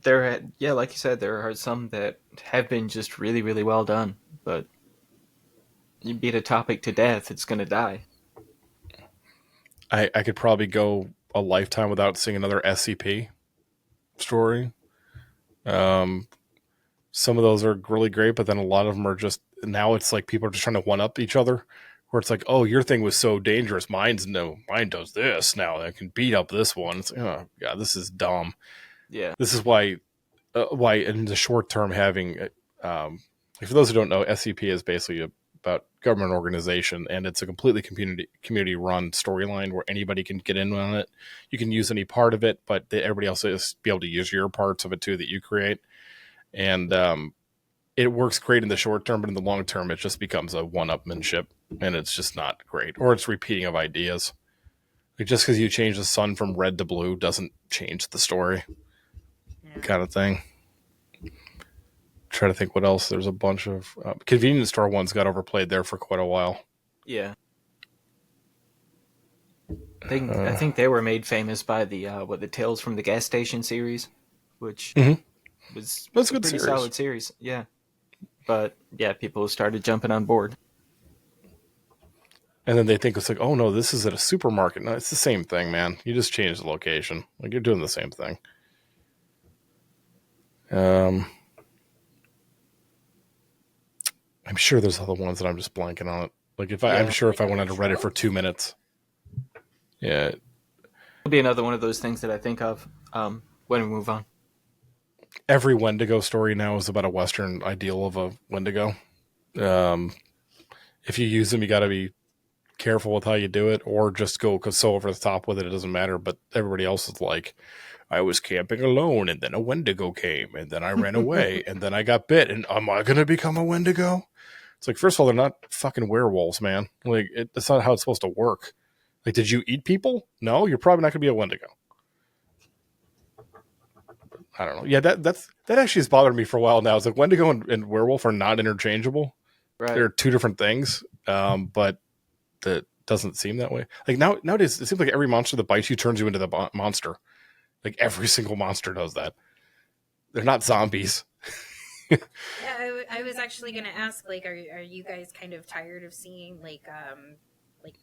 like you said, there are some that have been just really, really well done, but you beat a topic to death, it's going to die. I could probably go a lifetime without seeing another SCP story. Some of those are really great, but then a lot of them are just, now it's like people are just trying to one up each other, where it's like, oh, your thing was so dangerous. Mine does this now. I can beat up this one. It's like, oh god, this is dumb. Yeah. This is why in the short term having, for those who don't know, SCP is basically about government organization, and it's a completely community run storyline where anybody can get in on it. You can use any part of it, but everybody else is be able to use your parts of it too that you create. And it works great in the short term, but in the long term, it just becomes a one-upmanship, and it's just not great. Or it's repeating of ideas. Like just because you change the sun from red to blue doesn't change the story, kind of thing. Try to think what else. There's a bunch of convenience store ones got overplayed there for quite a while. Yeah, I think they were made famous by the Tales from the Gas Station series, which. Was That's a good pretty series. Solid series, yeah. But yeah, people started jumping on board. And then they think it's like, oh no, this is at a supermarket. No, it's the same thing, man. You just changed the location. Like you're doing the same thing. I'm sure there's other ones that I'm just blanking on it. Like I'm sure if I went onto Reddit for 2 minutes. Yeah. It'll be another one of those things that I think of when we move on. Every Wendigo story now is about a Western ideal of a Wendigo. If you use them, you got to be careful with how you do it, or just go so over the top with it. It doesn't matter. But everybody else is like, I was camping alone, and then a Wendigo came, and then I ran away, and then I got bit, and am I going to become a Wendigo? It's like, first of all, they're not fucking werewolves, man. Like, that's not how it's supposed to work. Like, did you eat people? No, you're probably not going to be a Wendigo. I don't know. Yeah, that actually has bothered me for a while now. It's like Wendigo and werewolf are not interchangeable. Right. They're two different things, but that doesn't seem that way. Like nowadays, it seems like every monster that bites you turns you into the monster. Like every single monster does that. They're not zombies. Yeah, I was actually going to ask, like, are you guys kind of tired of seeing like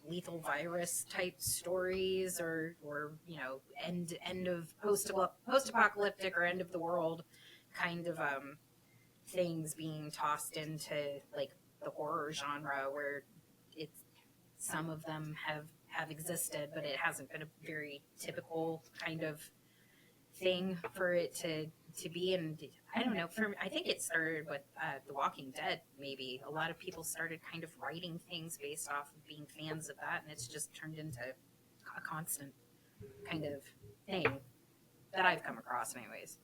lethal virus type stories or you know end of post-apocalyptic or end of the world kind of things being tossed into like the horror genre where it's some of them have existed, but it hasn't been a very typical kind of thing for it to be. And I don't know, I think it started with The Walking Dead. Maybe a lot of people started kind of writing things based off of being fans of that, and it's just turned into a constant kind of thing that I've come across anyways.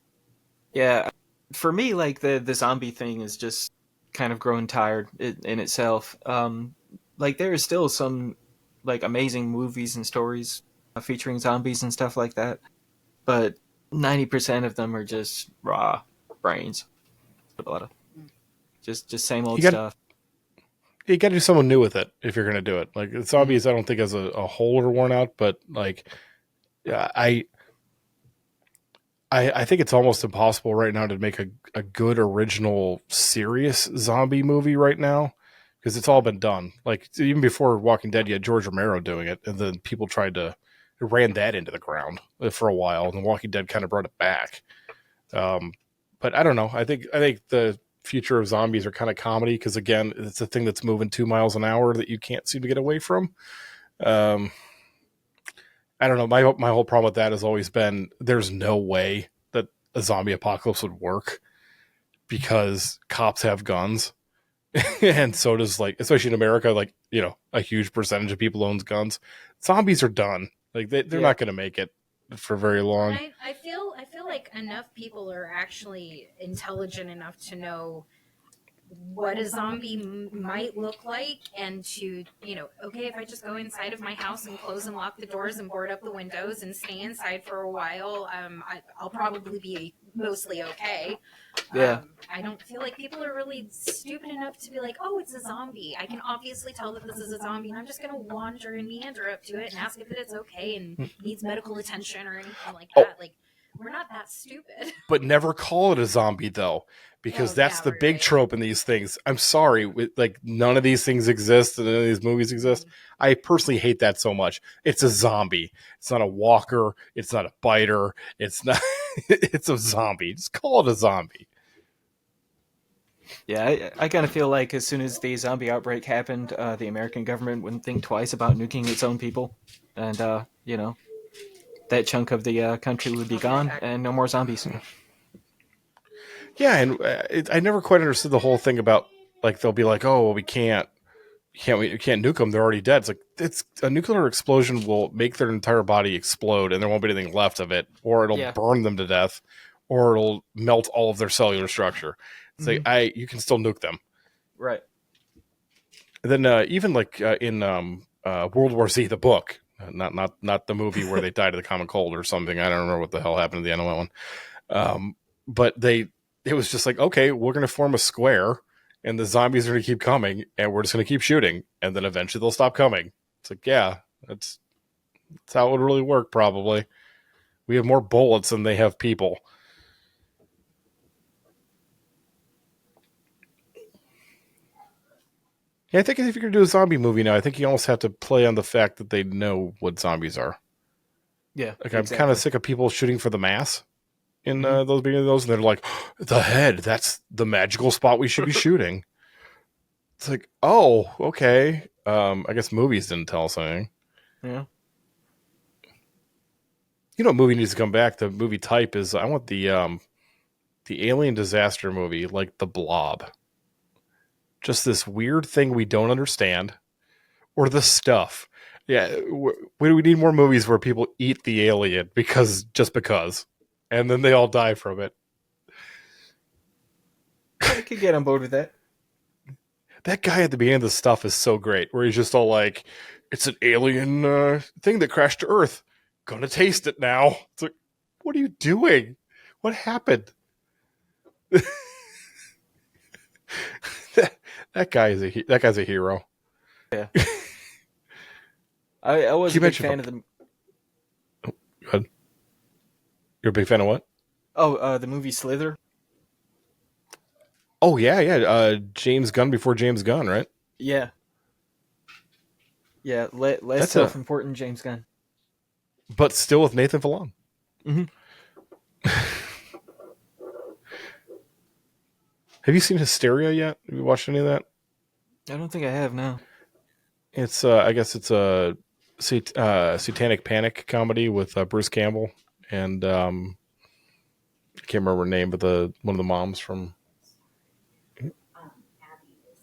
Yeah, for me, like the zombie thing is just kind of growing tired in itself. Like there is still some like amazing movies and stories featuring zombies and stuff like that, but 90% of them are just raw brains. A lot of just same old stuff. You got to do something new with it if you're going to do it. Like zombies, I don't think as a whole are worn out, but like, yeah, I think it's almost impossible right now to make a good original serious zombie movie right now because it's all been done. Like even before Walking Dead, you had George Romero doing it, and then people ran that into the ground for a while, and The Walking Dead kind of brought it back. But I don't know. I think the future of zombies are kind of comedy because again, it's a thing that's moving 2 miles an hour that you can't seem to get away from. I don't know. My whole problem with that has always been there's no way that a zombie apocalypse would work because cops have guns. And so does like, especially in America, like, you know, a huge percentage of people owns guns. Zombies are done. Like they're not going to make it for very long. I feel like enough people are actually intelligent enough to know what a zombie might look like and to, you know, okay, if I just go inside of my house and close and lock the doors and board up the windows and stay inside for a while, I'll probably be mostly okay. Yeah. I don't feel like people are really stupid enough to be like, oh, it's a zombie. I can obviously tell that this is a zombie, and I'm just going to wander and meander up to it and ask if it's okay and needs medical attention or anything like that. Like, we're not that stupid. But never call it a zombie, though, because that's the big trope in these things. I'm sorry. Like, none of these things exist, and none of these movies exist. I personally hate that so much. It's a zombie. It's not a walker. It's not a biter. It's not... it's a zombie. Just call it a zombie. Yeah, I kind of feel like as soon as the zombie outbreak happened, the American government wouldn't think twice about nuking its own people. And, you know, that chunk of the country would be gone and no more zombies. Yeah, and I never quite understood the whole thing about, like, they'll be like, oh, well, we can't nuke them. They're already dead. It's like, a nuclear explosion will make their entire body explode and there won't be anything left of it, or it'll burn them to death, or it'll melt all of their cellular structure. It's like, you can still nuke them. Right. And then even like in World War Z, the book, not the movie where they died of the common cold or something. I don't remember what the hell happened at the end of that one. But it was just like, okay, we're going to form a square and the zombies are going to keep coming and we're just going to keep shooting. And then eventually they'll stop coming. It's like, yeah, that's how it would really work. Probably. We have more bullets than they have people. Yeah, I think if you're going to do a zombie movie now, I think you almost have to play on the fact that they know what zombies are. Yeah. Like, exactly. I'm kind of sick of people shooting for the mass in those beginning of those, and they're like, the head, that's the magical spot we should be shooting. It's like, oh, okay. I guess movies didn't tell us anything. Yeah. You know what movie needs to come back? The movie type is, I want the alien disaster movie, like The Blob. Just this weird thing we don't understand, or The Stuff. Yeah, we need more movies where people eat the alien because, and then they all die from it. I could get on board with that. that guy at the beginning of the stuff is so great, where he's just all like, it's an alien thing that crashed to Earth. Gonna taste it now. It's like, what are you doing? What happened? that guy's a hero. Yeah. I was a big fan of the... Oh, go ahead. You're a big fan of what? Oh, the movie Slither? Oh, yeah. James Gunn before James Gunn, right? Yeah. Yeah, less That's self-important James Gunn. But still with Nathan Fillion. Mm-hmm. Have you seen Hysteria yet? Have you watched any of that? I don't think I have, no. It's I guess it's a satanic panic comedy with Bruce Campbell and I can't remember her name, but one of the moms from. Abby is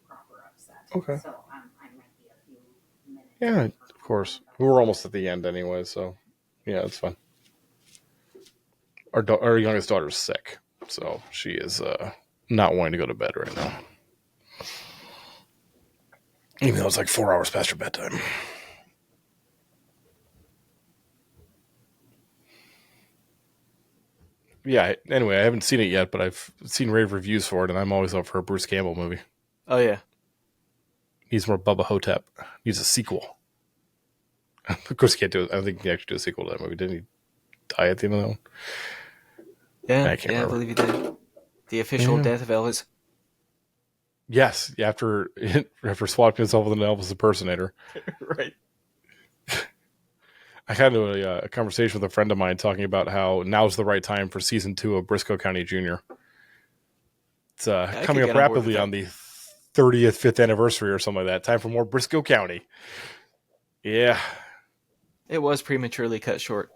proper upset. Okay. So I might be a few minutes. Yeah, of course. We're almost at the end anyway, so yeah, it's fine. Our youngest daughter's sick, so she is not wanting to go to bed right now. Even though it's like 4 hours past her bedtime. Yeah, anyway, I haven't seen it yet, but I've seen rave reviews for it, and I'm always up for a Bruce Campbell movie. Oh, yeah. Needs more Bubba Hotep. Needs a sequel. Of course, he can't do it. I don't think he can actually do a sequel to that movie. Didn't he die at the end of that one? Yeah, I I believe he did. The official death of Elvis. Yes, after swapping himself with an Elvis impersonator. Right. I had a conversation with a friend of mine talking about how now's the right time for season 2 of Briscoe County Jr. It's coming up rapidly on the 30th, 5th anniversary or something like that. Time for more Briscoe County. Yeah. It was prematurely cut short.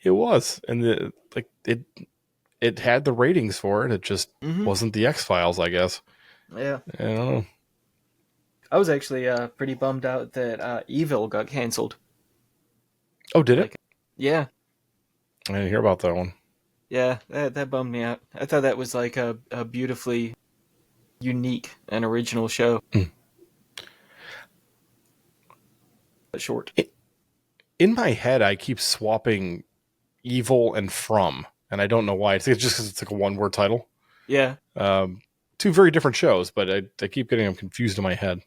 It was. And it had the ratings for it. It just wasn't the X-Files, I guess. Yeah. I don't know. I was actually pretty bummed out that Evil got canceled. Oh, did it? Yeah. I didn't hear about that one. Yeah, that bummed me out. I thought that was like a beautifully unique and original show. But short. In my head, I keep swapping Evil and From, and I don't know why. It's just because it's like a one-word title. Yeah. 2 very different shows, but I keep getting them confused in my head.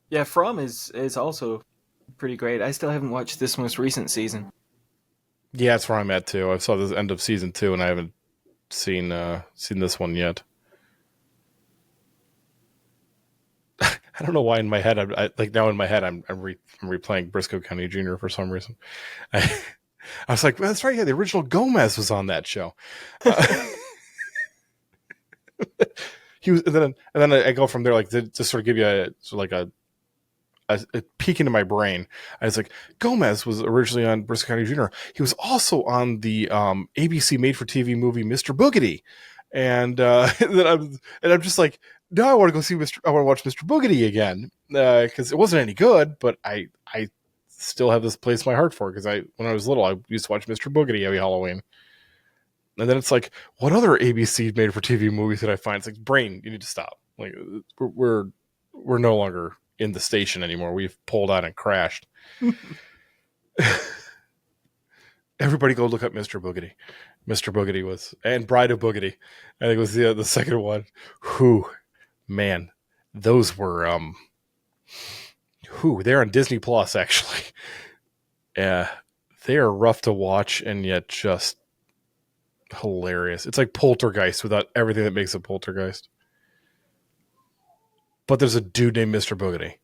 Yeah, From is also pretty great. I still haven't watched this most recent season. Yeah, that's where I'm at too. I saw the end of season 2, and I haven't seen this one yet. I don't know why in my head I'm replaying Briscoe County Jr. for some reason. I was like, well, that's right. Yeah, the original Gomez was on that show. He was, and then I go from there, like to sort of give you a peek into my brain. I was like, Gomez was originally on Briscoe County Jr. He was also on the ABC made-for-TV movie Mr. Boogedy, and then I'm just like, no, I want to watch Mr. Boogedy again because it wasn't any good, but I still have this place in my heart for it because when I was little, I used to watch Mr. Boogedy every Halloween. And then it's like, what other ABC made-for-TV movies did I find? It's like, brain, you need to stop. Like, we're no longer in the station anymore. We've pulled out and crashed. Everybody go look up Mr. Boogedy. Mr. Boogedy was, and Bride of Boogedy, I think was the second one. Whew, man, those were they're on Disney Plus actually. Yeah, they are rough to watch and yet just hilarious. It's like Poltergeist without everything that makes a Poltergeist. But there's a dude named Mr. Boogedy.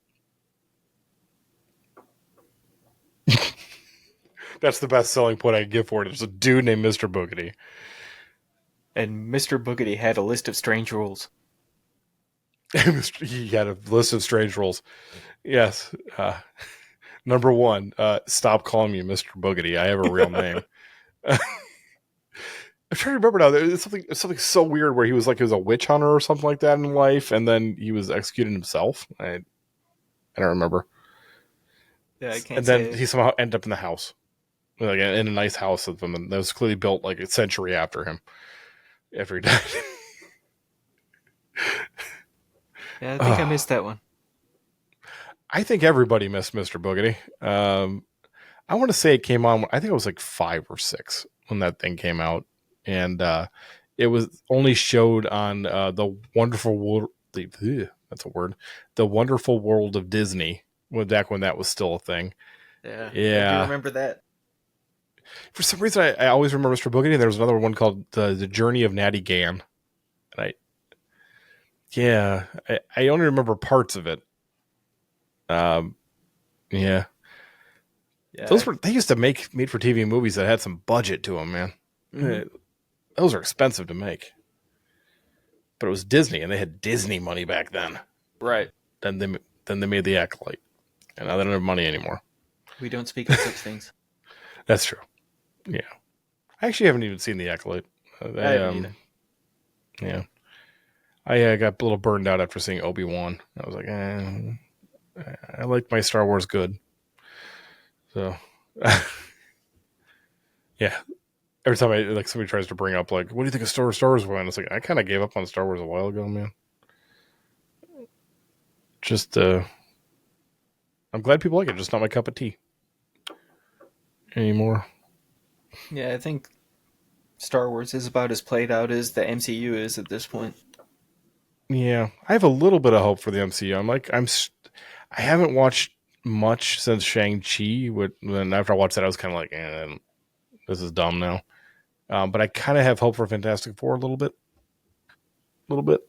That's the best selling point I can give for it. There's a dude named Mr. Boogedy. And Mr. Boogedy had a list of strange rules. He had a list of strange rules. Yes. Number 1, stop calling me Mr. Boogedy. I have a real name. I'm trying to remember now. It's something so weird where he was a witch hunter or something like that in life, and then he was executed himself. I don't remember. Yeah, I can't. And then he somehow ended up in the house, like in a nice house of them, and that was clearly built like a century after him. After he died. Yeah, I think I missed that one. I think everybody missed Mr. Boogedy. I want to say it came on. I think it was like 5 or 6 when that thing came out, and it was only showed on the Wonderful World. That's a word. The Wonderful World of Disney. Back when that was still a thing. Yeah, Yeah. I do remember that. For some reason, I always remember Mr. Boogedy. And there was another one called the Journey of Natty Gann, and I only remember parts of it. Yeah. Yeah, They used to make made for TV movies that had some budget to them, man. Mhm. Those are expensive to make. But it was Disney, and they had Disney money back then. Right. Then they made the Acolyte, and now they don't have money anymore. We don't speak of such things. That's true. Yeah, I actually haven't even seen the Acolyte. I haven't either. Yeah, I got a little burned out after seeing Obi-Wan. I was like, I like my Star Wars good. So, yeah. Every time somebody tries to bring up what do you think of Star Wars one? It's like I kind of gave up on Star Wars a while ago, man. Just I'm glad people like it. Just not my cup of tea anymore. Yeah, I think Star Wars is about as played out as the MCU is at this point. Yeah, I have a little bit of hope for the MCU. I haven't watched much since Shang-Chi. When after I watched that, I was kind of like, this is dumb now. But I kind of have hope for Fantastic Four a little bit. A little bit.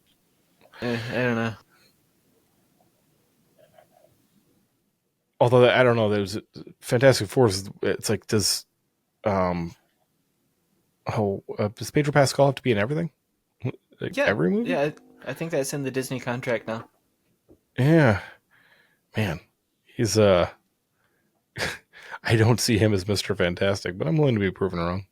I don't know. Although I don't know, there's Fantastic Four. It's like does Pedro Pascal have to be in everything? Yeah, every movie. Yeah, I think that's in the Disney contract now. Yeah, man, he's I don't see him as Mr. Fantastic, but I'm willing to be proven wrong.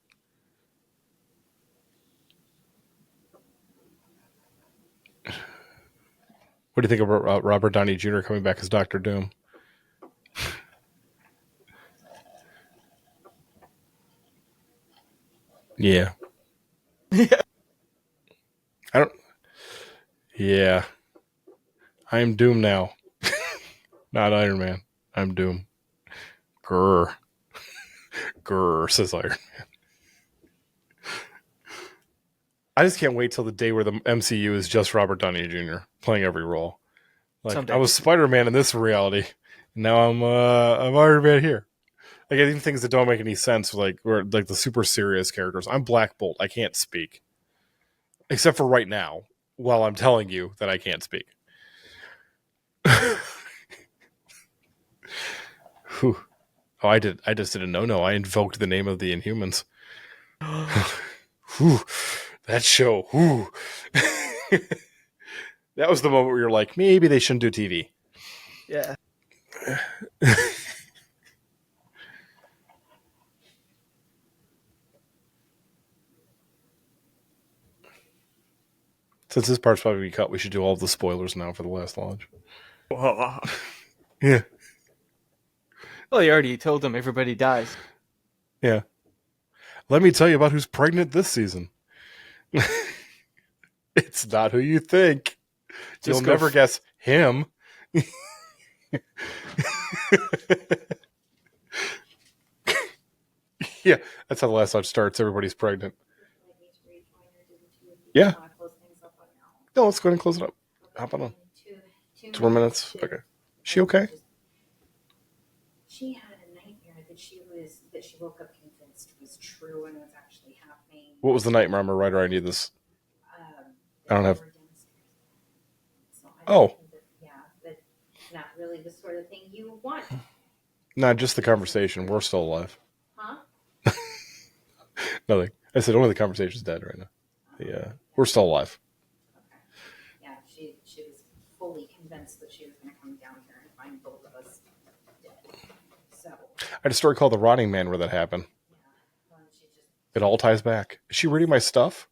What do you think about Robert Downey Jr. coming back as Dr. Doom? Yeah. Yeah. Yeah. I am Doom now. Not Iron Man. I'm Doom. Grr. Grr, says Iron Man. I just can't wait till the day where the MCU is just Robert Downey Jr. playing every role. Someday. I was Spider-Man in this reality. And now I'm Iron Man here. Even things that don't make any sense, like the super serious characters. I'm Black Bolt. I can't speak. Except for right now, while I'm telling you that I can't speak. Whew. Oh, I just did a no-no. I invoked the name of the Inhumans. Whew. That show. Whew. That was the moment where you're like, maybe they shouldn't do TV. Yeah. Since this part's probably cut, we should do all the spoilers now for the last launch. Yeah. Well, you already told them everybody dies. Yeah. Let me tell you about who's pregnant this season. It's not who you think. You'll never guess him. Yeah, that's how the last launch starts. Everybody's pregnant. Yeah. No, let's go ahead and close it up. Hop on. 2 more minutes. Okay. She okay? She had a nightmare that she woke up convinced was true and was actually happening. What was the nightmare? I'm a writer. I need this. I don't have. Oh. Yeah, but not really the sort of thing you want. Not just the conversation. We're still alive. Huh? Nothing. I said only the conversation's dead right now. Yeah, we're still alive. Okay. Yeah, she was fully convinced that she was going to come down here and find both of us dead. So I had a story called The Rotting Man where that happened. Yeah. It all ties back. Is she reading my stuff?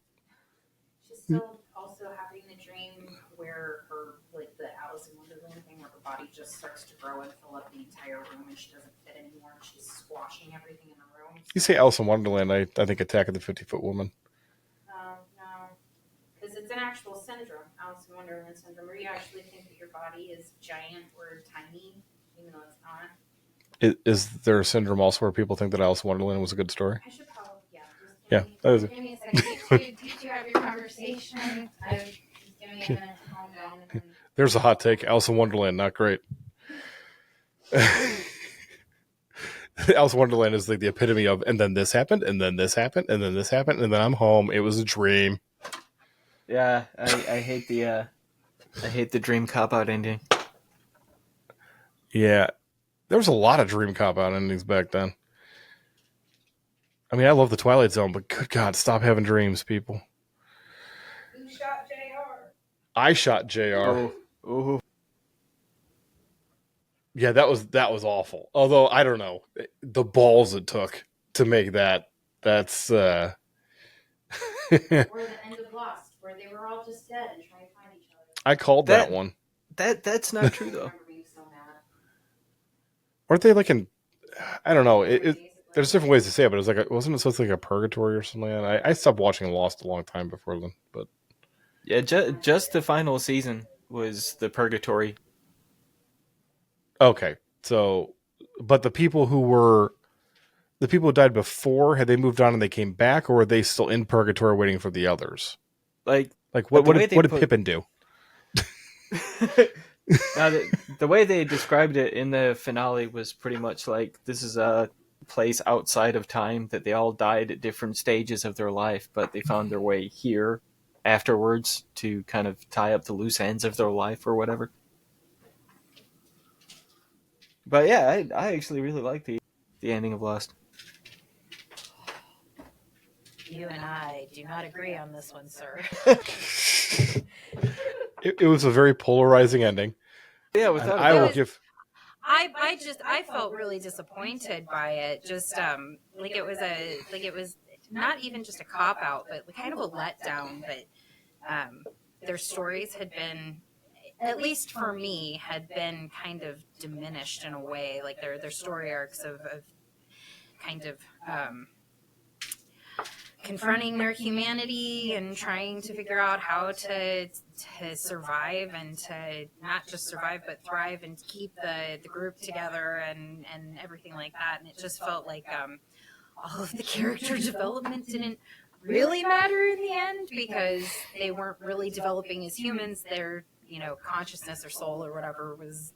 She's still also having the dream where her, the Alice in Wonderland thing, where her body just starts to grow and fill up the entire room and she doesn't fit anymore. And she's squashing everything in the room. You say Alice in Wonderland, I think Attack of the 50-Foot Woman. No, because it's an actual actual syndrome, Alice in Wonderland syndrome, where you actually think that your body is giant or tiny, even though it's not. Is there a syndrome also where people think that Alice in Wonderland was a good story? I should probably, yeah. Yeah, that is it. Give me a second. You two have your conversation. I'm just giving me a minute to calm down. And There's a hot take. Alice in Wonderland, not great. Alice in Wonderland is like the epitome of, and then this happened, and then this happened, and then this happened, and then I'm home. It was a dream. Yeah, I hate the dream cop-out ending. Yeah, there was a lot of dream cop-out endings back then. I mean, I love the Twilight Zone, but good God, stop having dreams, people. who shot JR? I shot JR. Ooh. Yeah, that was awful. Although I don't know the balls it took to make that. That's Or the end of Lost, where they were all just dead and trying to find each other. I called that one. That's not true though. Weren't they like in? I don't know. There's different ways to say it, but it was like wasn't it supposed to be like a purgatory or something? I stopped watching Lost a long time before then, but Yeah, just the final season was the purgatory. okay. So, but the people who died before, had they moved on and they came back, or were they still in purgatory waiting for the others? Like What did Pippin do? Now, the way they described it in the finale was pretty much like this is a place outside of time that they all died at different stages of their life, but they found their way here afterwards to kind of tie up the loose ends of their life or whatever. But yeah, I actually really like the ending of Lost. You and I do not agree on this one, sir. It was a very polarizing ending. Yeah, without I will give. I felt really disappointed by it. Just like it was not even just a cop out, but kind of a letdown. But their stories had been, at least for me, had been kind of diminished in a way. Like their story arcs of kind of confronting their humanity and trying to figure out how to survive and to not just survive but thrive and keep the group together and everything like that. And it just felt like all of the character development didn't really matter in the end because they weren't really developing as humans. Their consciousness or soul or whatever was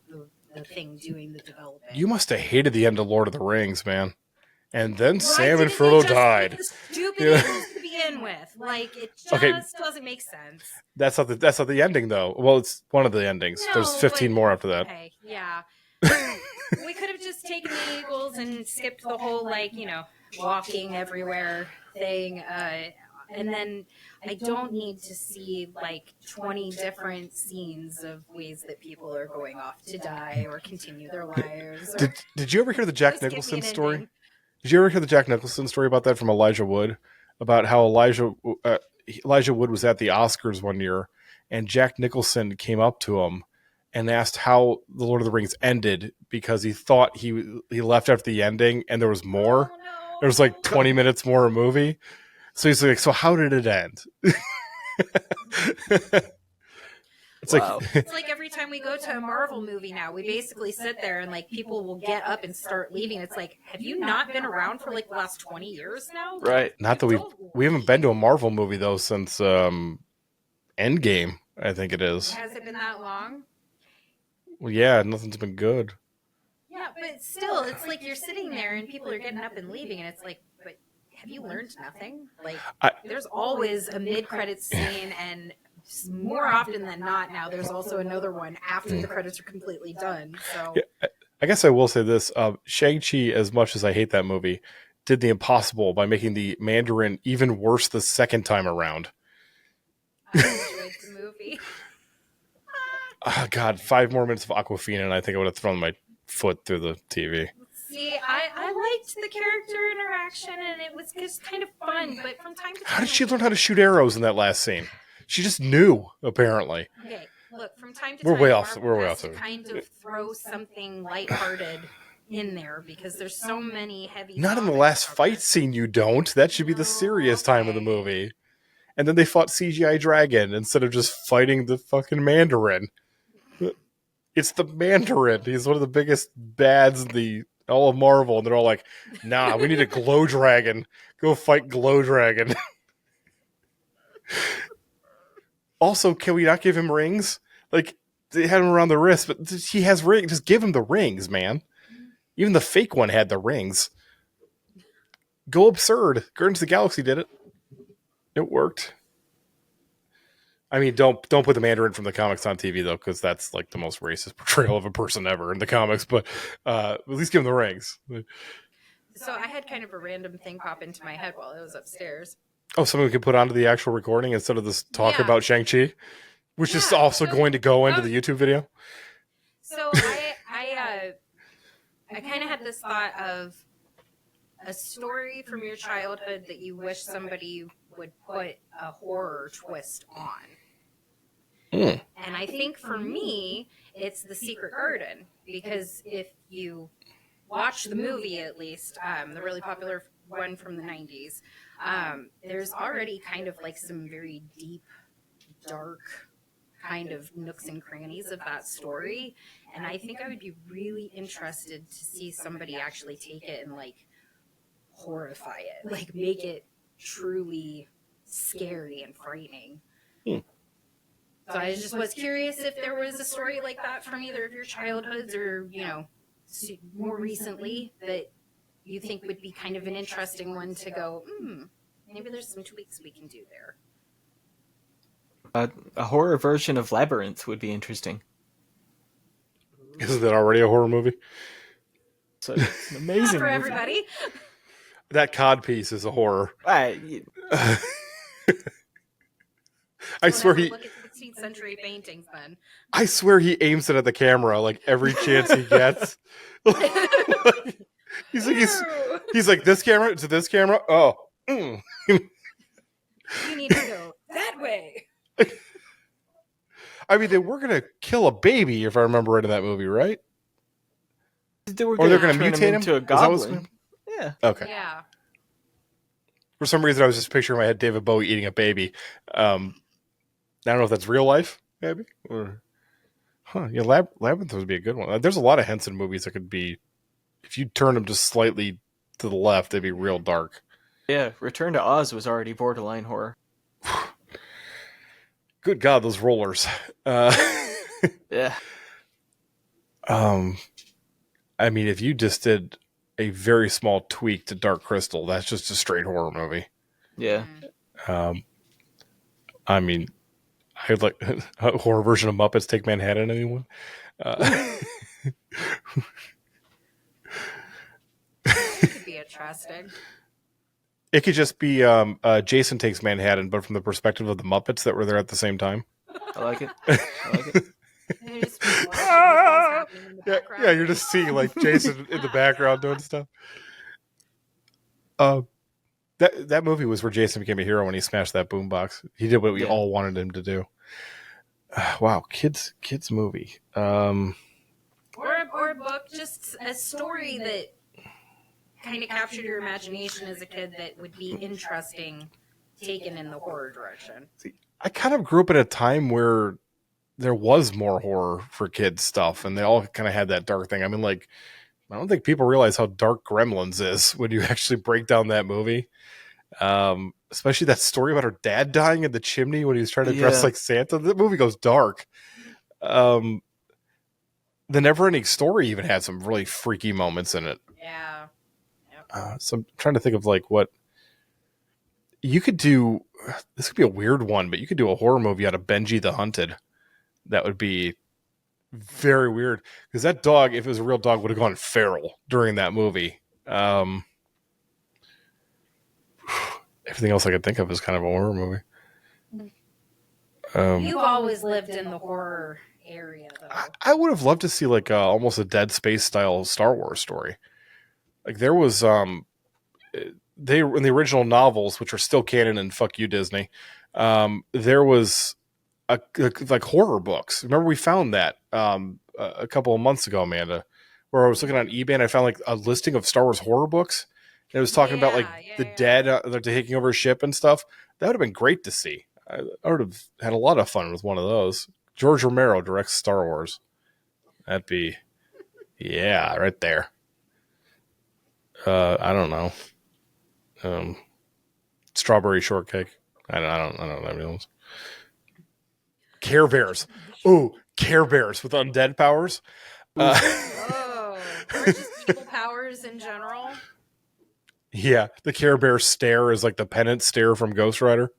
the thing doing the development. You must have hated the end of Lord of the Rings, man. And then Sam and Frodo died. Stupid to begin with. Like it just doesn't make sense. That's not the ending though. Well, it's one of the endings. No, there's 15 more after that. Okay, yeah. We could have just taken the Eagles and skipped the whole walking everywhere thing. And then I don't need to see 20 different scenes of ways that people are going off to die or continue their lives. Did you ever hear the Jack Nicholson story? Did you ever hear the Jack Nicholson story about that from Elijah Wood? About how Elijah Wood was at the Oscars one year, and Jack Nicholson came up to him and asked how the Lord of the Rings ended because he thought he left after the ending and there was more. Oh, no. There was 20 minutes more of a movie. So he's like, so how did it end? It's wow. It's like every time we go to a Marvel movie now, we basically sit there and people will get up and start leaving. It's like, have you not been around for the last 20 years now? Right. Not that we haven't been to a Marvel movie though since Endgame, I think it is. Has it been that long? Well, yeah, nothing's been good. Yeah, but still, it's like you're sitting there and people are getting up and leaving, and it's like, but have you learned nothing? There's always a mid-credits scene, and more often than not now, there's also another one after the credits are completely done. So yeah, I guess I will say this. Shang-Chi, as much as I hate that movie, did the impossible by making the Mandarin even worse the second time around. I enjoyed the movie. Oh, God, 5 more minutes of Aquafina, and I think I would have thrown my foot through the TV. See, I liked the character interaction, and it was just kind of fun, but from time to time... How did she learn how to shoot arrows in that last scene? She just knew, apparently. Okay, look, from time to We're time... way off. Marvel We're way has off. to kind of throw something lighthearted in there, because there's so many heavy... Not in the topics last out fight there. scene, you don't. That should be the serious time of the movie. and then they fought CGI dragon instead of just fighting the fucking Mandarin. It's the Mandarin. He's one of the biggest bads in all of Marvel, and they're all like, "Nah, we need a glow dragon. Go fight glow dragon." Also, can we not give him rings? Like, they had him around the wrist, but he has rings. Just give him the rings, man. Even the fake one had the rings. Go absurd. Guardians of the Galaxy did it. It worked. I mean, don't put the Mandarin from the comics on TV, though, because that's like the most racist portrayal of a person ever in the comics. But at least give him the rings. So I had kind of a random thing pop into my head while I was upstairs. Oh, something we could put onto the actual recording instead of this talk about Shang-Chi, which is also going to go into the YouTube video. So I kind of had this thought of a story from your childhood that you wish somebody would put a horror twist on. And I think for me, it's The Secret Garden, because if you watch the movie, at least, the really popular one from the 90s, there's already kind of like some very deep, dark kind of nooks and crannies of that story. And I think I would be really interested to see somebody actually take it and like horrify it, like make it truly scary and frightening. So I just was curious if there was a story like that from either of your childhoods or, you know, more recently that you think would be kind of an interesting one to go, maybe there's some tweaks we can do there. A horror version of Labyrinth would be interesting. Isn't that already a horror movie? So it's an amazing for movie. Everybody. That cod piece is a horror. I swear he. Look at 16th century paintings, then. I swear he aims it at the camera like every chance he gets. he's like this camera to this camera. Oh, you need to go that way. I mean, they were gonna kill a baby if I remember right in that movie, right? They're gonna turn mutate him into a goblin. Yeah. Okay. Yeah. For some reason, I was just picturing in my head David Bowie eating a baby. I don't know if that's real life, maybe. Or, yeah, Labyrinth would be a good one. There's a lot of Henson movies that could be, if you turn them just slightly to the left, they'd be real dark. Yeah, Return to Oz was already borderline horror. Good God, those rollers. Yeah. I mean, if you just did a very small tweak to Dark Crystal, that's just a straight horror movie. Yeah. I mean, I'd like a horror version of Muppets Take Manhattan, anyone? It could be interesting. It could just be Jason Takes Manhattan, but from the perspective of the Muppets that were there at the same time. I like it. I like it. Yeah, you're just seeing like Jason in the background doing stuff. That movie was where Jason became a hero when he smashed that boombox. He did what we all wanted him to do. Wow, kids movie. Or a book, just a story that kind of captured your imagination as a kid that would be interesting, taken in the horror direction. See, I kind of grew up at a time where there was more horror for kids stuff, and they all kind of had that dark thing. I mean, like, I don't think people realize how dark Gremlins is when you actually break down that movie. Especially that story about her dad dying in the chimney when he was trying to dress like Santa. The movie goes dark. The Neverending Story even had some really freaky moments in it. Yeah. So I'm trying to think of like what you could do. This could be a weird one, but you could do a horror movie out of Benji the Hunted. That would be very weird because that dog, if it was a real dog, would have gone feral during that movie. Everything else I could think of is kind of a horror movie. You've always lived in the horror area, though. I would have loved to see like almost a Dead Space style Star Wars story. Like there was, they in the original novels, which are still canon, and fuck you, Disney. There was like horror books. Remember we found that a couple of months ago, Amanda, where I was looking on eBay and I found like a listing of Star Wars horror books, It was talking about like the yeah. dead, they're taking over a ship and stuff. That would have been great to see. I would have had a lot of fun with one of those. George Romero directs Star Wars. That'd be, yeah, right there. I don't know. Strawberry shortcake. I don't know what that means. Care Bears. Ooh, Care Bears with undead powers. Oh, or just evil powers in general. Yeah, the Care Bear stare is like the penance stare from Ghost Rider.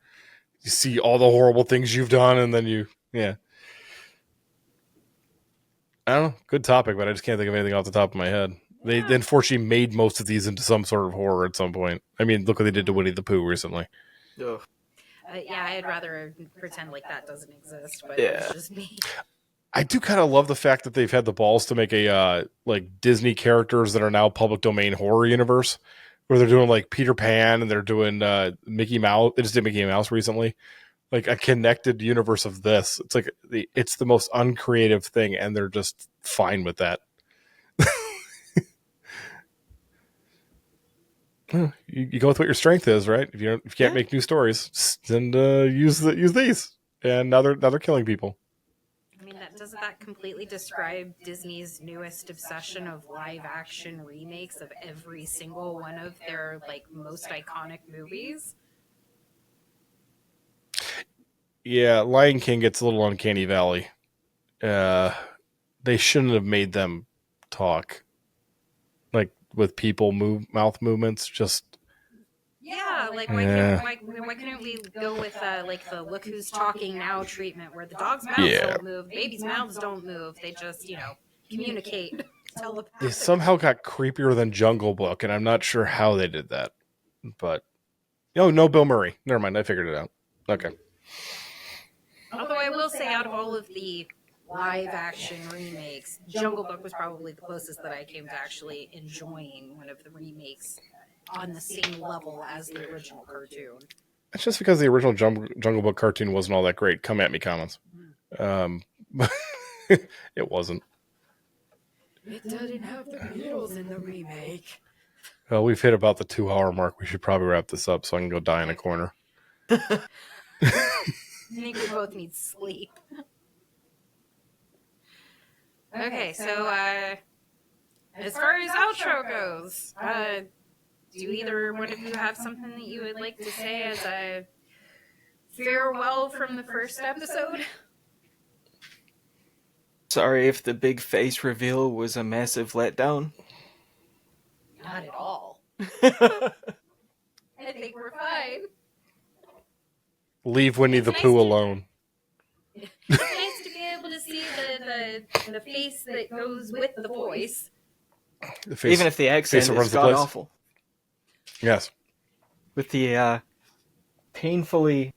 You see all the horrible things you've done, and then yeah. I don't know. Good topic, but I just can't think of anything off the top of my head. They unfortunately made most of these into some sort of horror at some point. I mean, look what they did to Winnie the Pooh recently. Ugh. Yeah, I'd rather pretend like that doesn't exist, but Yeah. it's just me. I do kind of love the fact that they've had the balls to make a like Disney characters that are now public domain horror universe, where they're doing like Peter Pan and they're doing Mickey Mouse. They just did Mickey Mouse recently, like a connected universe of this. It's like it's the most uncreative thing, and they're just fine with that. You go with what your strength is, right? If you can't make new stories, then use these. And now they're killing people. I mean, doesn't that completely describe Disney's newest obsession of live action remakes of every single one of their like most iconic movies? Yeah, Lion King gets a little uncanny valley. They shouldn't have made them talk like with people mouth movements. Just Yeah, like why couldn't we go with like the look who's talking now treatment, where the dogs' mouths don't move, babies' mouths don't move, they just communicate telepathically. They somehow got creepier than Jungle Book, and I'm not sure how they did that. But no Bill Murray. Never mind, I figured it out. Okay. Although I will say, out of all of the live action remakes, Jungle Book was probably the closest that I came to actually enjoying one of the remakes on the same level as the original cartoon. It's just because the original Jungle Book cartoon wasn't all that great. Come at me, comments. It wasn't. It didn't have the Beatles in the remake. Well, we've hit about the 2-hour mark. We should probably wrap this up so I can go die in a corner. I think we both need sleep. Okay, so as far as outro goes, do either one of you have something that you would like to say as a farewell from the first episode? Sorry if the big face reveal was a massive letdown. Not at all. I think we're fine. Leave Winnie the Pooh alone. It's nice to be able to see the face that goes with the voice. The face, even if the accent is god awful. Yes. With the painfully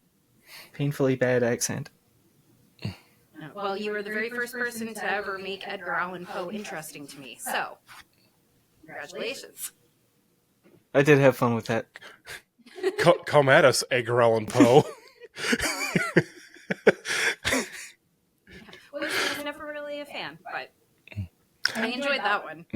bad accent. Well, you were the very first person to ever make Edgar Allan Poe interesting to me, so congratulations. I did have fun with that. Come at us, Edgar Allan Poe. I was never really a fan, but I enjoyed that one.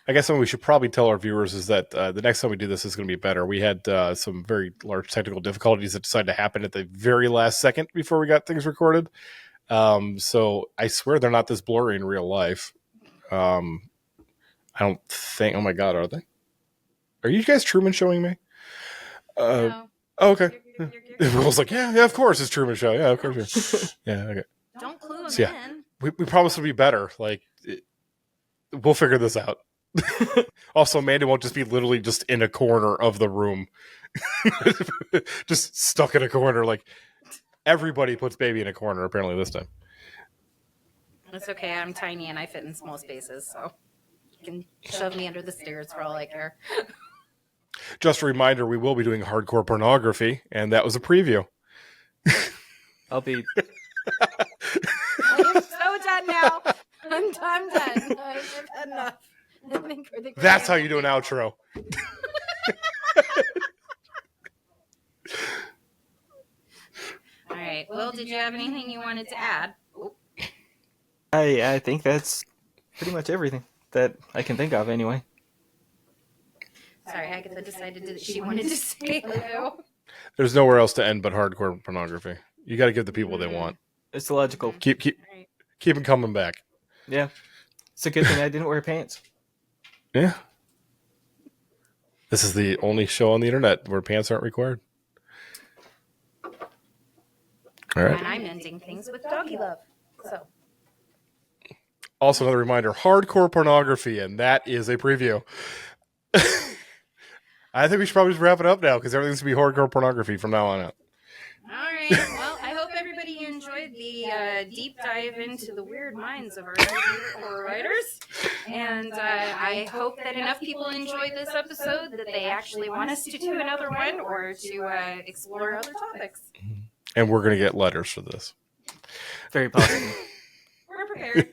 I guess what we should probably tell our viewers is that the next time we do this is going to be better. We had some very large technical difficulties that decided to happen at the very last second before we got things recorded. So I swear they're not this blurry in real life. I don't think. Oh my God, are they? Are you guys Truman showing me? No. Oh, okay. You're Will's like, yeah, of course it's Truman Show. Yeah, of course. Yeah, okay. Don't clue them So, in. We promise to be better. Like, we'll figure this out. Also, Amanda won't just be literally just in a corner of the room. Just stuck in a corner. Like, everybody puts baby in a corner, apparently, this time. It's okay. I'm tiny and I fit in small spaces, so you can shove me under the stairs for all I care. Just a reminder, we will be doing hardcore pornography, and that was a preview. I'll be... I am so done now. I'm done. I've had enough. That's how you do an outro. All right. Well, did you have anything you wanted to add? I think that's pretty much everything that I can think of anyway. sorry, Agatha decided that she wanted to say hello. There's nowhere else to end but hardcore pornography. You got to give the people what they want. It's logical. Keep them coming back. Yeah. It's a good thing I didn't wear pants. Yeah. This is the only show on the internet where pants aren't required. All right. And I'm ending things with doggy love. So. Also, another reminder, hardcore pornography, and that is a preview. I think we should probably just wrap it up now because everything's going to be hardcore pornography from now on out. All right. Well, I hope everybody enjoyed the deep dive into the weird minds of our favorite horror writers. And I hope that enough people enjoyed this episode that they actually want us to do another one or to explore other topics. And we're going to get letters for this. Very possible. We're prepared.